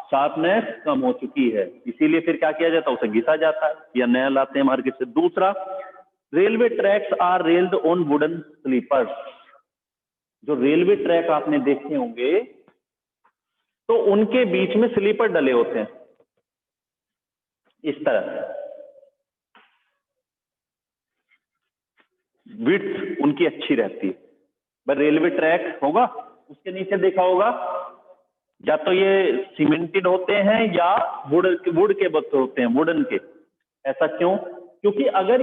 शार्पनेस कम हो चुकी है, इसीलिए फिर क्या किया जाता है, उसे घिसा जाता है या नया लाते हैं मार्केट से। दूसरा, railway tracks are railed on wooden sleepers. जो रेलवे ट्रैक आपने देखे होंगे तो उनके बीच में स्लीपर डले होते हैं इस तरह। विड्थ उनकी अच्छी रहती है। पर रेलवे ट्रैक होगा उसके नीचे देखा होगा या तो ये सीमेंटेड होते हैं या वुड के बत्ते होते हैं, वुडन के। ऐसा क्यों? क्योंकि अगर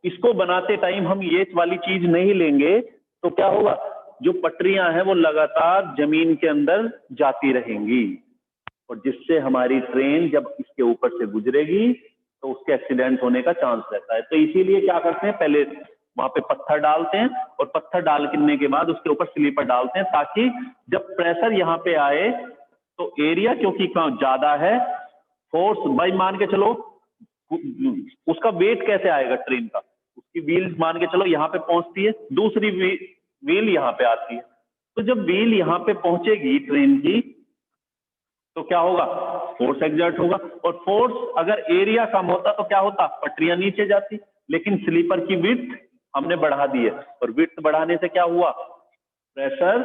इसको बनाते टाइम हम ये वाली चीज नहीं लेंगे तो क्या होगा, जो पटरियां हैं वो लगातार जमीन के अंदर जाती रहेंगी और जिससे हमारी ट्रेन जब इसके ऊपर से गुजरेगी तो उसके एक्सीडेंट होने का चांस रहता है। तो इसीलिए क्या करते हैं, पहले वहां पे पत्थर डालते हैं और पत्थर डालने के बाद उसके ऊपर स्लीपर डालते हैं ताकि जब प्रेशर यहाँ पे आए तो एरिया क्योंकि ज्यादा है, फोर्स भाई मान के चलो उसका वेट कैसे आएगा ट्रेन का, उसकी व्हील मान के चलो यहाँ पे पहुंचती है, दूसरी व्हील यहाँ पे आती है। तो जब व्हील यहाँ पे पहुंचेगी ट्रेन की तो क्या होगा, फोर्स एग्जर्ट होगा। और फोर्स अगर एरिया कम होता तो क्या होता, पटरियां नीचे जाती। लेकिन स्लीपर की विड्थ हमने बढ़ा दी है और विड्थ बढ़ाने से क्या हुआ, प्रेशर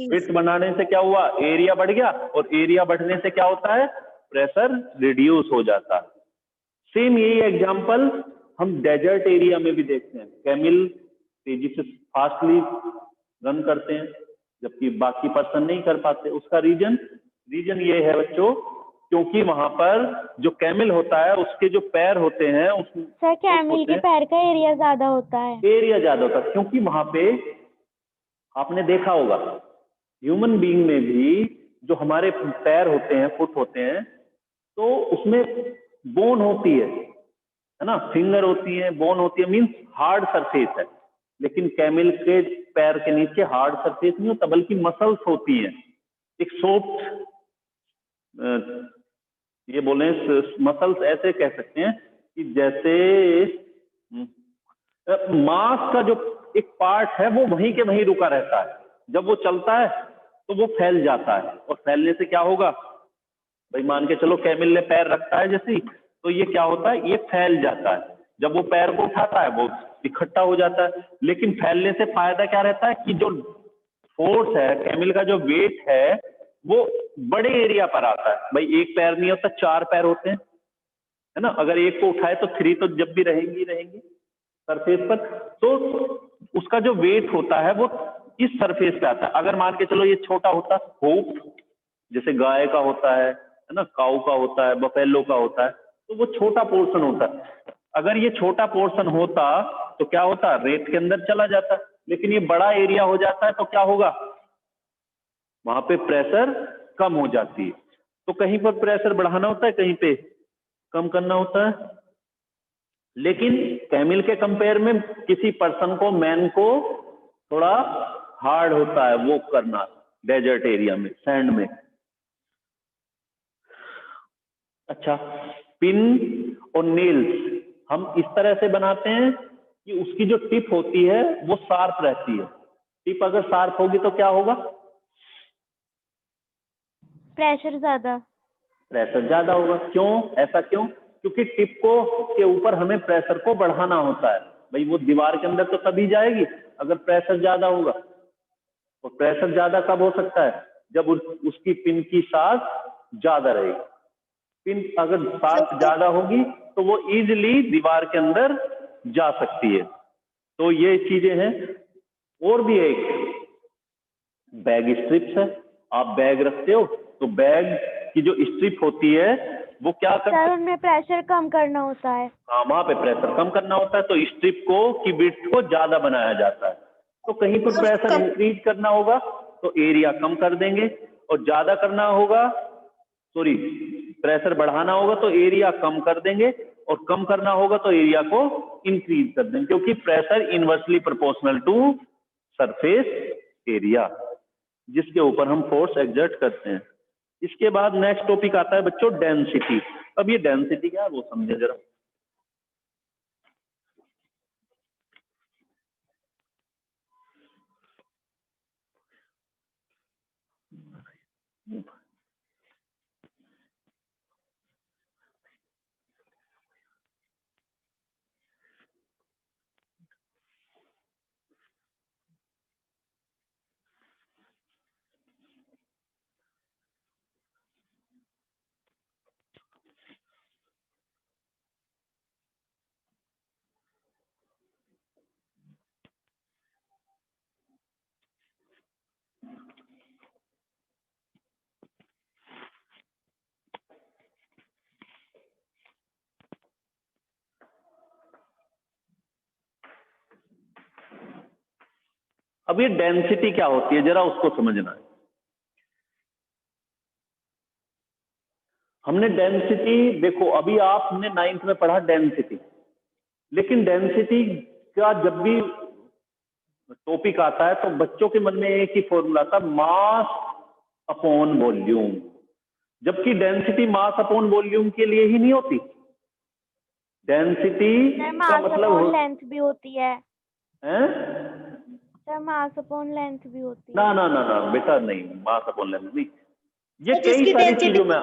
विड्थ बढ़ाने से क्या हुआ, एरिया बढ़ गया और एरिया बढ़ने से क्या होता है, प्रेशर रिड्यूस हो जाता है। सेम यही एग्जांपल हम डेजर्ट एरिया में भी देखते हैं। कैमिल तेजी से फास्टली रन करते हैं जबकि बाकी पर्सन नहीं कर पाते। उसका रीजन ये है बच्चों, क्योंकि वहां पर जो कैमिल होता है उसके जो पैर होते हैं सर कैमिल के पैर का एरिया ज्यादा होता है। एरिया ज्यादा होता है क्योंकि वहां पे आपने देखा होगा ह्यूमन बीइंग में भी जो हमारे पैर होते हैं, फुट होते हैं, तो उसमें बोन होती है ना, फिंगर होती है, बोन होती है, मीन्स हार्ड सरफेस है। लेकिन कैमिल के पैर के नीचे हार्ड सरफेस नहीं होता बल्कि मसल्स होती हैं, एक सॉफ्ट, ये बोले मसल्स ऐसे कह सकते हैं कि जैसे मांस का जो एक पार्ट है वो वहीं के वहीं रुका रहता है, जब वो चलता है तो वो फैल जाता है और फैलने से क्या होगा भाई, मान के चलो कैमिल ने पैर रखता है जैसे, तो ये क्या होता है, ये फैल जाता है। जब वो पैर को उठाता है वो इकट्ठा हो जाता है। लेकिन फैलने से फायदा क्या रहता है कि जो फोर्स है, कैमिल का जो वेट है वो बड़े एरिया पर आता है। भाई एक पैर नहीं होता, 4 पैर होते हैं, है ना, अगर एक को उठाए तो 3 तो जब भी रहेंगी सरफेस पर। तो उसका जो वेट होता है वो इस सरफेस पे आता है। अगर मान के चलो ये छोटा होता, होप जैसे गाय का होता है ना, काऊ का होता है, बफेलो का होता है, तो वो छोटा पोर्शन होता है। अगर ये छोटा पोर्शन होता तो क्या होता, रेत के अंदर चला जाता। लेकिन ये बड़ा एरिया हो जाता है तो क्या होगा, वहां पे प्रेशर कम हो जाती है। तो कहीं पर प्रेशर बढ़ाना होता है, कहीं पे कम करना होता है। लेकिन कैमिल के कंपेयर में किसी पर्सन को, मैन को थोड़ा हार्ड होता है वो करना डेजर्ट एरिया में, सैंड में। अच्छा, पिन और नेल्स हम इस तरह से बनाते हैं कि उसकी जो टिप होती है वो शार्प रहती है। टिप अगर शार्प होगी तो क्या होगा, प्रेशर ज्यादा होगा। क्यों, ऐसा क्यों? क्योंकि टिप को के ऊपर हमें प्रेशर को बढ़ाना होता है। भाई वो दीवार के अंदर तो तभी जाएगी अगर प्रेशर ज्यादा होगा। और प्रेशर ज्यादा कब हो सकता है, जब उसकी पिन की साइज ज्यादा रहेगी। पिन अगर साइज ज्यादा होगी तो वो इजीली दीवार के अंदर जा सकती है। तो ये चीजें हैं। और भी एक बैग स्ट्रिप्स है, आप बैग रखते हो तो बैग की जो स्ट्रिप होती है वो क्या करती है, सर उनमें प्रेशर कम करना होता है। हाँ, वहां पे प्रेशर कम करना होता है तो स्ट्रिप को की विड्थ को ज्यादा बनाया जाता है। तो कहीं पर प्रेशर इंक्रीज करना होगा तो एरिया कम कर देंगे, और ज्यादा करना होगा, सॉरी, प्रेशर बढ़ाना होगा तो एरिया कम कर देंगे, और कम करना होगा तो एरिया को इंक्रीज कर देंगे, क्योंकि pressure inversely proportional to surface area जिसके ऊपर हम फोर्स एग्जर्ट करते हैं। इसके बाद नेक्स्ट टॉपिक आता है बच्चों डेंसिटी। अब ये डेंसिटी क्या है वो समझे जरा। अब ये डेंसिटी क्या होती है जरा उसको समझना है। हमने डेंसिटी, देखो अभी आपने 9th में पढ़ा डेंसिटी, लेकिन डेंसिटी का जब भी टॉपिक आता है तो बच्चों के मन में एक ही फॉर्मूला था, मास अपॉन वॉल्यूम। जबकि डेंसिटी मास अपॉन वॉल्यूम के लिए ही नहीं होती, डेंसिटी का मतलब लेंथ भी होती है। हैं? सर मास अपॉन लेंथ भी होती है। ना ना ना ना बेटा, नहीं, मास अपॉन लेंथ नहीं। ये तो कई जिसकी सारी density चीजों में,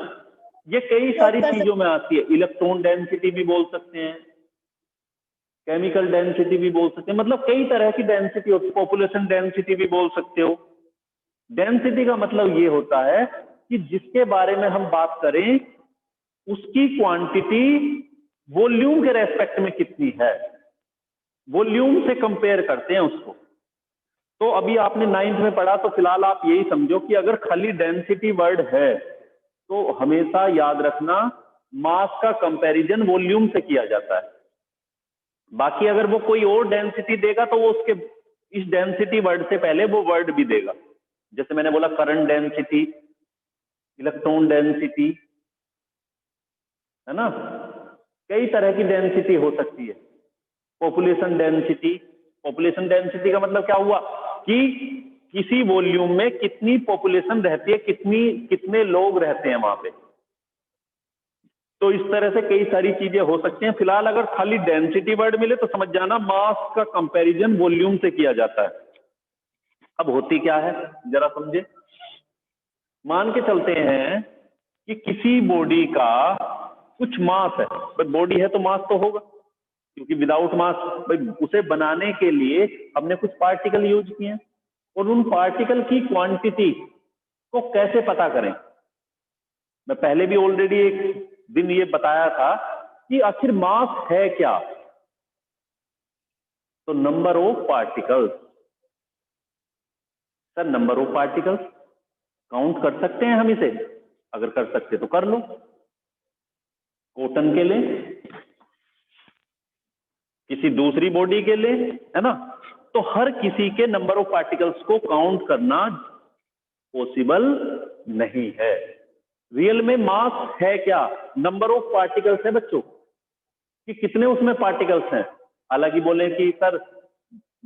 ये कई नोट सारी कर चीजों में आती है। इलेक्ट्रॉन डेंसिटी भी बोल सकते हैं, केमिकल डेंसिटी भी बोल सकते हैं, मतलब कई तरह की डेंसिटी होती है। पॉपुलेशन डेंसिटी भी बोल सकते हो। डेंसिटी का मतलब ये होता है कि जिसके बारे में हम बात करें उसकी क्वांटिटी वॉल्यूम के रेस्पेक्ट में कितनी है, वॉल्यूम से कंपेयर करते हैं उसको। तो अभी आपने 9th में पढ़ा, तो फिलहाल आप यही समझो कि अगर खाली डेंसिटी वर्ड है तो हमेशा याद रखना मास का कंपैरिजन वॉल्यूम से किया जाता है। बाकी अगर वो कोई और डेंसिटी देगा तो वो उसके इस डेंसिटी वर्ड से पहले वो वर्ड भी देगा। जैसे मैंने बोला करंट डेंसिटी, इलेक्ट्रॉन डेंसिटी, है ना, कई तरह की डेंसिटी हो सकती है। पॉपुलेशन डेंसिटी, पॉपुलेशन डेंसिटी का मतलब क्या हुआ कि किसी वॉल्यूम में कितनी पॉपुलेशन रहती है, कितने लोग रहते हैं वहां पे। तो इस तरह से कई सारी चीजें हो सकती हैं। फिलहाल अगर खाली डेंसिटी वर्ड मिले तो समझ जाना मास का कंपैरिजन वॉल्यूम से किया जाता है। अब होती क्या है जरा समझे। मान के चलते हैं कि किसी बॉडी का कुछ मास है, भाई बॉडी है तो मास तो होगा, क्योंकि विदाउट मास, भाई उसे बनाने के लिए हमने कुछ पार्टिकल यूज किए हैं, और उन पार्टिकल की क्वांटिटी को कैसे पता करें। मैं पहले भी ऑलरेडी एक दिन ये बताया था कि आखिर मास है क्या। तो number of particles. Sir number of particles count कर सकते हैं हम इसे? अगर कर सकते तो कर लो। कॉटन के लिए, किसी दूसरी बॉडी के लिए, है ना, तो हर किसी के नंबर ऑफ पार्टिकल्स को काउंट करना पॉसिबल नहीं है। रियल में मास है क्या? नंबर ऑफ पार्टिकल्स है बच्चों, कि कितने उसमें पार्टिकल्स हैं। हालांकि बोले कि सर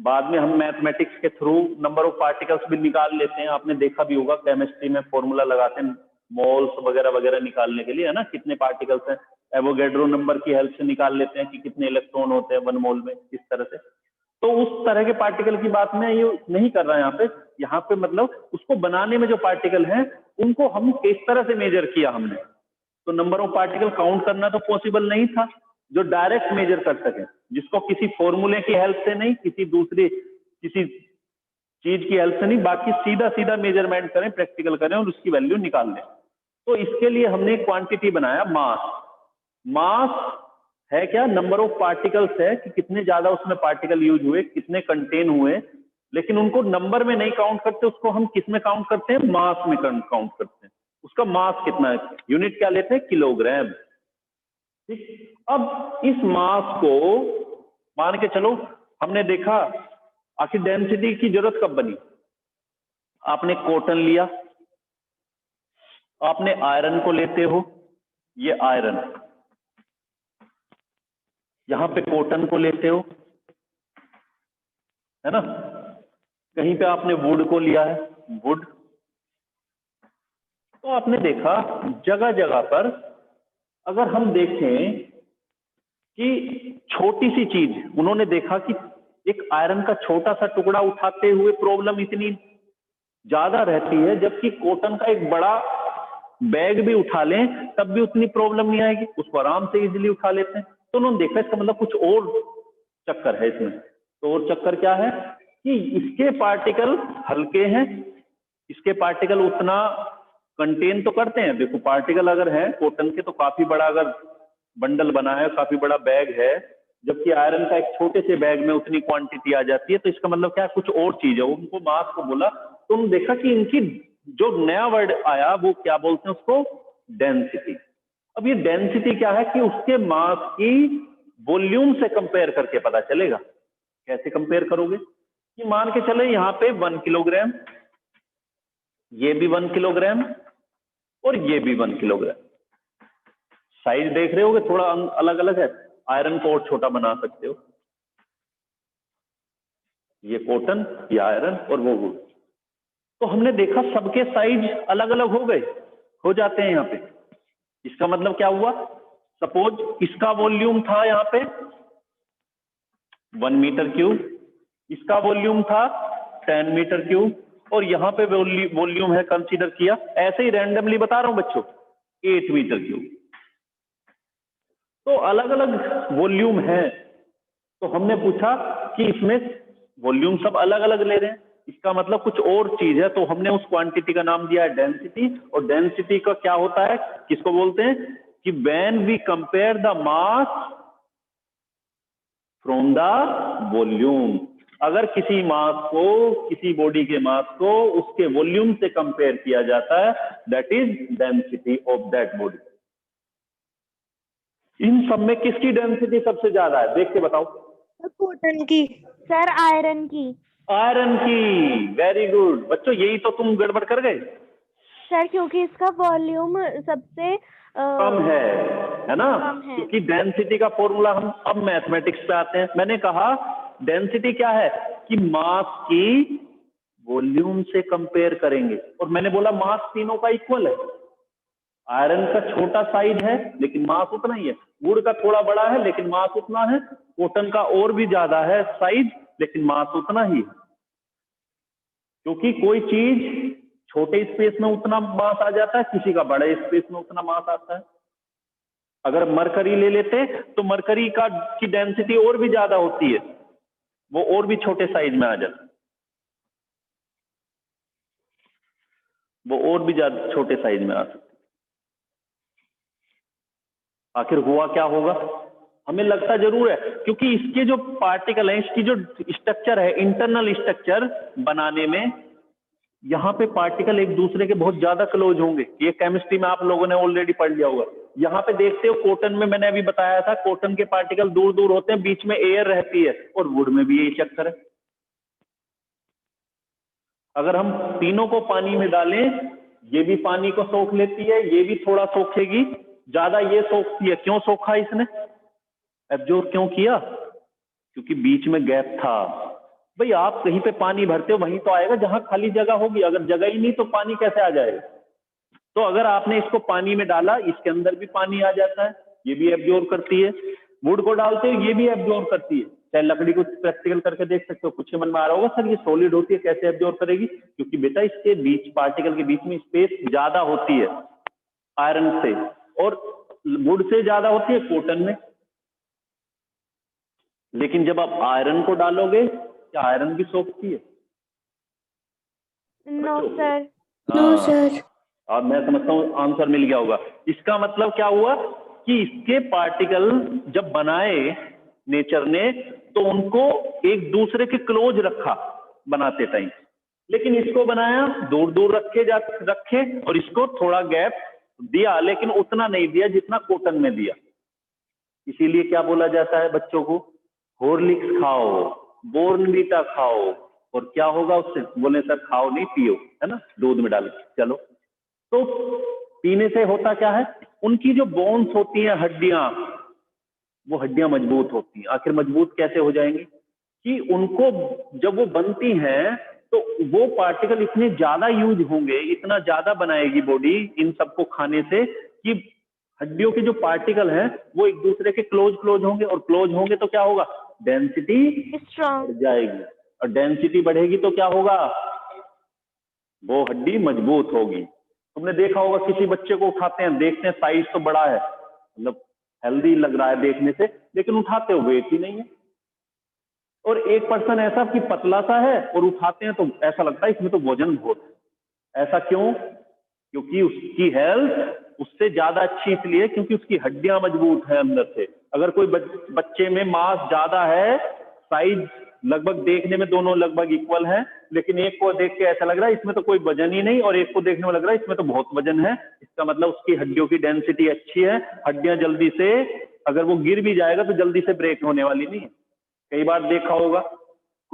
बाद में हम मैथमेटिक्स के थ्रू नंबर ऑफ पार्टिकल्स भी निकाल लेते हैं। आपने देखा भी होगा केमिस्ट्री में फॉर्मूला लगाते हैं मोल्स वगैरह वगैरह निकालने के लिए, है ना, कितने पार्टिकल्स हैं। एवोगैड्रो नंबर की हेल्प से निकाल लेते हैं कि कितने इलेक्ट्रॉन होते हैं 1 मोल में, इस तरह से। तो उस तरह के पार्टिकल की बात मैं ये नहीं कर रहा यहाँ पे मतलब उसको बनाने में जो पार्टिकल हैं उनको हम किस तरह से मेजर किया हमने। तो नंबर ऑफ पार्टिकल काउंट करना तो पॉसिबल नहीं था जो डायरेक्ट मेजर कर सके, जिसको किसी फॉर्मूले की हेल्प से नहीं, किसी चीज की हेल्प से नहीं, बाकी सीधा सीधा मेजरमेंट करें, प्रैक्टिकल करें और उसकी वैल्यू निकाल लें। तो इसके लिए हमने क्वांटिटी बनाया मास। मास है क्या? नंबर ऑफ पार्टिकल्स है कि कितने ज्यादा उसमें पार्टिकल यूज हुए, कितने कंटेन हुए, लेकिन उनको नंबर में नहीं काउंट करते, उसको हम किस में काउंट करते हैं? मास में काउंट करते हैं। उसका मास कितना है, यूनिट क्या लेते हैं? किलोग्राम। ठीक। अब इस मास को मान के चलो, हमने देखा आखिर डेंसिटी की जरूरत कब बनी। आपने कॉटन लिया, आपने आयरन को लेते हो, ये आयरन, यहां पे कॉटन को लेते हो, है ना, कहीं पे आपने वुड को लिया है, वुड। तो आपने देखा जगह जगह पर अगर हम देखें कि छोटी सी चीज, उन्होंने देखा कि एक आयरन का छोटा सा टुकड़ा उठाते हुए प्रॉब्लम इतनी ज्यादा रहती है, जबकि कॉटन का एक बड़ा बैग भी उठा लें तब भी उतनी प्रॉब्लम नहीं आएगी, उसको आराम से इजीली उठा लेते हैं। तो उन्होंने देखा इसका मतलब कुछ और चक्कर है इसमें। तो और चक्कर क्या है कि इसके पार्टिकल हल्के हैं, इसके पार्टिकल उतना कंटेन तो करते हैं। देखो पार्टिकल अगर है कॉटन के तो काफी बड़ा अगर बंडल बना है, काफी बड़ा बैग है, जबकि आयरन का एक छोटे से बैग में उतनी क्वांटिटी आ जाती है। तो इसका मतलब क्या, कुछ और चीज है। उनको मास को बोला तो उन्होंने देखा कि इनकी जो नया वर्ड आया वो क्या बोलते हैं उसको? डेंसिटी। अब ये डेंसिटी क्या है कि उसके मास की वॉल्यूम से कंपेयर करके पता चलेगा। कैसे कंपेयर करोगे? कि मान के चले यहाँ पे 1 किलोग्राम, ये भी 1 किलोग्राम और ये भी 1 किलोग्राम। साइज देख रहे होगे थोड़ा अलग अलग है। आयरन को और छोटा बना सकते हो, ये कॉटन, ये आयरन और वो वुड। तो हमने देखा सबके साइज अलग अलग हो गए, हो जाते हैं यहाँ पे। इसका मतलब क्या हुआ, सपोज इसका वॉल्यूम था यहाँ पे 1 मीटर क्यूब, इसका वॉल्यूम था 10 मीटर क्यूब, और यहाँ पे वॉल्यूम है कंसीडर किया, ऐसे ही रैंडमली बता रहा हूं बच्चों, 8 मीटर क्यूब। तो अलग अलग वॉल्यूम है, तो हमने पूछा कि इसमें वॉल्यूम सब अलग अलग ले रहे हैं, इसका मतलब कुछ और चीज है। तो हमने उस क्वांटिटी का नाम दिया है डेंसिटी। और डेंसिटी का क्या होता है, किसको बोलते हैं, कि when we compare the mass from the volume. अगर किसी मास को, किसी बॉडी के मास को उसके वॉल्यूम से कंपेयर किया जाता है, that is density of that body. इन सब में किसकी डेंसिटी सबसे ज्यादा है, देख के बताओ। कॉटन की। सर आयरन की। आयरन की, वेरी गुड बच्चों, यही तो तुम गड़बड़ कर गए। सर क्योंकि इसका वॉल्यूम सबसे कम है ना, कम है। क्योंकि डेंसिटी का फॉर्मूला हम अब मैथमेटिक्स पे आते हैं। मैंने कहा डेंसिटी क्या है, कि मास की वॉल्यूम से कंपेयर करेंगे, और मैंने बोला मास तीनों का इक्वल है। आयरन का छोटा साइज है लेकिन मास उतना ही है, वुड का थोड़ा बड़ा है लेकिन मास उतना है, कॉटन का और भी ज्यादा है साइज लेकिन मास उतना ही है। क्योंकि कोई चीज छोटे स्पेस में उतना मास आ जाता है, किसी का बड़े स्पेस में उतना मास आता है। अगर मरकरी ले लेते तो मरकरी का की डेंसिटी और भी ज्यादा होती है, वो और भी छोटे साइज में आ जाता है, वो और भी ज्यादा छोटे साइज में आ सकती है। आखिर हुआ क्या होगा, हमें लगता जरूर है, क्योंकि इसके जो पार्टिकल हैं, इसकी जो स्ट्रक्चर है, इंटरनल स्ट्रक्चर बनाने में, यहाँ पे पार्टिकल एक दूसरे के बहुत ज्यादा क्लोज होंगे। ये केमिस्ट्री में आप लोगों ने ऑलरेडी पढ़ लिया होगा। यहाँ पे देखते हो कॉटन में, मैंने अभी बताया था, कॉटन के पार्टिकल दूर दूर होते हैं, बीच में एयर रहती है, और वुड में भी यही चक्कर है। अगर हम तीनों को पानी में डालें, ये भी पानी को सोख लेती है, ये भी थोड़ा सोखेगी, ज्यादा ये सोखती है। क्यों सोखा इसने, एब्जॉर्ब क्यों किया, क्योंकि बीच में गैप था। भाई आप कहीं पे पानी भरते हो वहीं तो आएगा जहां खाली जगह होगी, अगर जगह ही नहीं तो पानी कैसे आ जाएगा। तो अगर आपने इसको पानी में डाला, इसके अंदर भी पानी आ जाता है, ये भी एब्जॉर्ब करती है। वुड को डालते हो, ये भी एब्जॉर्ब करती है। चाहे लकड़ी को प्रैक्टिकल करके देख सकते हो, कुछ मन में आ रहा होगा सर ये सॉलिड होती है कैसे एब्जॉर्ब करेगी, क्योंकि बेटा इसके बीच, पार्टिकल के बीच में स्पेस ज्यादा होती है आयरन से, और वुड से ज्यादा होती है कॉटन में। लेकिन जब आप आयरन को डालोगे, क्या आयरन भी सोखती है? No sir. No sir. अब मैं समझता हूँ आंसर मिल गया होगा। इसका मतलब क्या हुआ कि इसके पार्टिकल जब बनाए नेचर ने, तो उनको एक दूसरे के क्लोज रखा बनाते टाइम, लेकिन इसको बनाया दूर दूर रखे, और इसको थोड़ा गैप दिया, लेकिन उतना नहीं दिया जितना कॉटन में दिया। इसीलिए क्या बोला जाता है बच्चों को, हॉर्लिक्स खाओ, बोर्नवीटा खाओ, और क्या होगा उससे, बोले सर खाओ नहीं पियो, है ना, दूध में डाल के। चलो, तो पीने से होता क्या है, उनकी जो बोन्स होती हैं, हड्डियां, वो हड्डियां मजबूत होती हैं। आखिर मजबूत कैसे हो जाएंगी, कि उनको जब वो बनती हैं तो वो पार्टिकल इतने ज्यादा यूज होंगे, इतना ज्यादा बनाएगी बॉडी इन सबको खाने से, कि हड्डियों के जो पार्टिकल हैं वो एक दूसरे के क्लोज होंगे, और क्लोज होंगे तो क्या होगा, डेंसिटी स्ट्रॉन्ग बढ़ जाएगी, और डेंसिटी बढ़ेगी तो क्या होगा, वो हड्डी मजबूत होगी। तुमने देखा होगा किसी बच्चे को उठाते हैं, देखते हैं साइज तो बड़ा है, मतलब हेल्दी लग रहा है देखने से, लेकिन उठाते हो वेट ही नहीं है। और एक पर्सन ऐसा कि पतला सा है, और उठाते हैं तो ऐसा लगता है इसमें तो वजन बहुत है। ऐसा क्यों, क्योंकि उसकी हेल्थ उससे ज्यादा अच्छी इसलिए क्योंकि उसकी हड्डियां मजबूत है अंदर से। अगर कोई बच्चे में मास ज्यादा है, साइज लगभग देखने में दोनों लगभग इक्वल है, लेकिन एक को देख के ऐसा लग रहा है इसमें तो कोई वजन ही नहीं, और एक को देखने में लग रहा है इसमें तो बहुत वजन है, इसका मतलब उसकी हड्डियों की डेंसिटी अच्छी है। हड्डियां जल्दी से, अगर वो गिर भी जाएगा तो जल्दी से ब्रेक होने वाली नहीं है। कई बार देखा होगा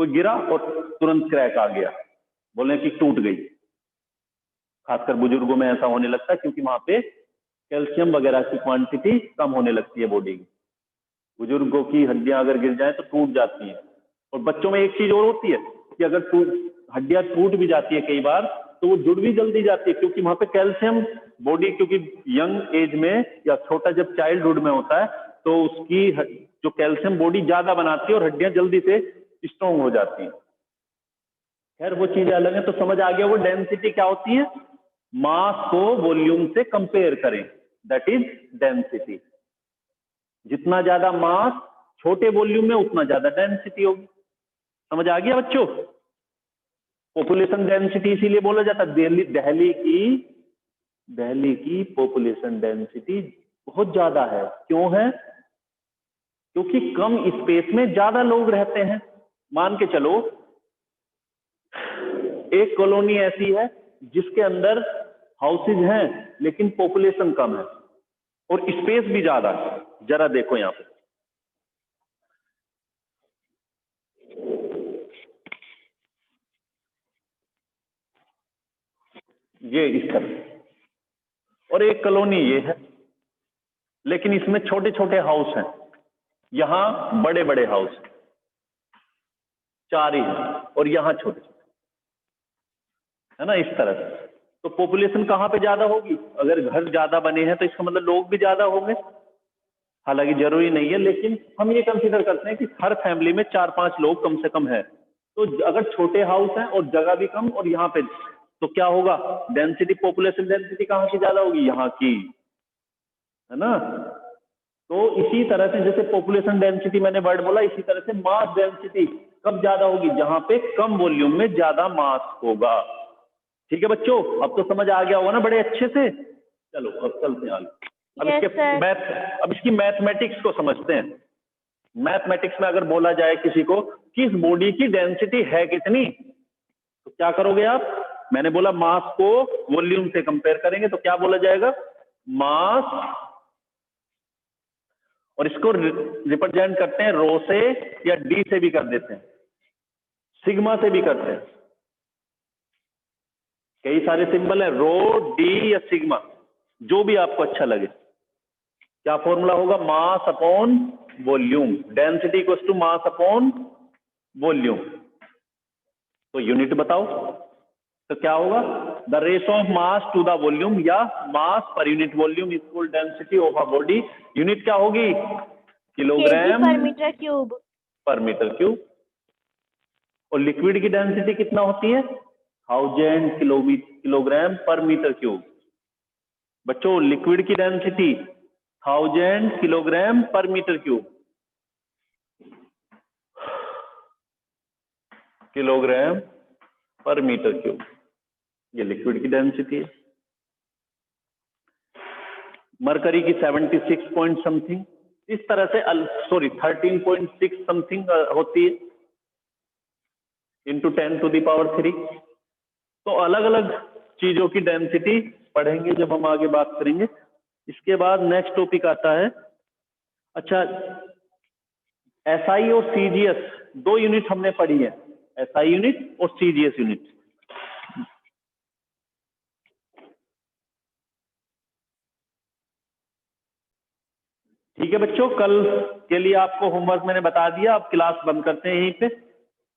कोई गिरा और तुरंत क्रैक आ गया, बोले कि टूट गई। खासकर बुजुर्गों में ऐसा होने लगता है क्योंकि वहां पे कैल्शियम वगैरह की क्वांटिटी कम होने लगती है बॉडी की। बुजुर्गों की हड्डियां अगर गिर जाए तो टूट जाती हैं। और बच्चों में एक चीज और होती है कि अगर हड्डियां टूट भी जाती है कई बार तो वो जुड़ भी जल्दी जाती है, क्योंकि वहां पे कैल्शियम बॉडी, क्योंकि यंग एज में या छोटा जब चाइल्डहुड में होता है तो उसकी जो कैल्शियम बॉडी ज्यादा बनाती है और हड्डियां जल्दी से स्ट्रॉन्ग हो जाती हैं। खैर वो चीजें अलग है। तो समझ आ गया वो डेंसिटी क्या होती है, मास को वॉल्यूम से कंपेयर करें, दैट इज डेंसिटी। जितना ज्यादा मास छोटे वॉल्यूम में उतना ज्यादा डेंसिटी होगी। समझ आ गया बच्चों? पॉपुलेशन डेंसिटी इसीलिए बोला जाता है दिल्ली की पॉपुलेशन डेंसिटी बहुत ज्यादा है। क्यों है? क्योंकि कम स्पेस में ज्यादा लोग रहते हैं। मान के चलो एक कॉलोनी ऐसी है जिसके अंदर हाउसेज हैं लेकिन पॉपुलेशन कम है और स्पेस भी ज्यादा है। जरा देखो यहां पे, ये इस तरह, और एक कॉलोनी ये है लेकिन इसमें छोटे छोटे हाउस हैं, यहां बड़े बड़े हाउस हैं, 4 ही हैं, और यहां छोटे छोटे, है ना, इस तरह से। तो पॉपुलेशन कहां पे ज्यादा होगी? अगर घर ज्यादा बने हैं तो इसका मतलब लोग भी ज्यादा होंगे। हालांकि जरूरी नहीं है, लेकिन हम ये कंसीडर करते हैं कि हर फैमिली में 4-5 लोग कम से कम है। तो अगर छोटे हाउस हैं और जगह भी कम और यहाँ पे, तो क्या होगा? डेंसिटी, पॉपुलेशन डेंसिटी कहाँ की ज्यादा होगी? यहाँ की, है ना। तो इसी तरह से जैसे पॉपुलेशन डेंसिटी मैंने वर्ड बोला, इसी तरह से मास डेंसिटी कब ज्यादा होगी? जहां पे कम वॉल्यूम में ज्यादा मास होगा। ठीक है बच्चों, अब तो समझ आ गया होगा ना बड़े अच्छे से। चलो अब चलते हैं आगे। अब इसकी मैथमेटिक्स को समझते हैं। मैथमेटिक्स में अगर बोला जाए किसी को कि इस बॉडी की डेंसिटी है कितनी, तो क्या करोगे आप? मैंने बोला मास को वॉल्यूम से कंपेयर करेंगे, तो क्या बोला जाएगा? मास, और इसको रिप्रेजेंट करते हैं रो से या डी से भी कर देते हैं, सिग्मा से भी करते हैं। कई सारे सिंबल है, रो, डी या सिग्मा, जो भी आपको अच्छा लगे। क्या फॉर्मूला होगा? Mass upon volume. Density equals to mass upon volume. तो यूनिट बताओ, तो क्या होगा? The ratio of mass to the volume, या mass per unit volume equal density of a body. Unit क्या होगी? Kilogram per metre cube. Per metre cube. और liquid की डेंसिटी कितना होती है? 1000 किलोग्राम पर मीटर क्यूब। बच्चों लिक्विड की density 1000 kilogram per metre cube. Kilogram per metre cube, ये लिक्विड की डेंसिटी है। मरकरी की 76 पॉइंट समथिंग, इस तरह से 13.6 समथिंग होती है, इंटू 10⁻³ तो अलग अलग चीजों की डेंसिटी पढ़ेंगे जब हम आगे बात करेंगे। इसके बाद नेक्स्ट टॉपिक आता है, अच्छा एसआई और सीजीएस, 2 यूनिट हमने पढ़ी है, एसआई यूनिट और सीजीएस यूनिट। ठीक है बच्चों, कल के लिए आपको होमवर्क मैंने बता दिया। अब क्लास बंद करते हैं यहीं पे।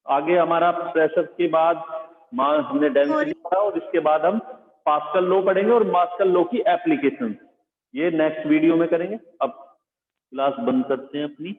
आगे हमारा प्रेशर के बाद हमने डेंसिटी पढ़ा और इसके बाद हम पास्कल लॉ पढ़ेंगे और पास्कल लॉ की एप्लीकेशन, ये नेक्स्ट वीडियो में करेंगे। अब क्लास बंद करते हैं अपनी।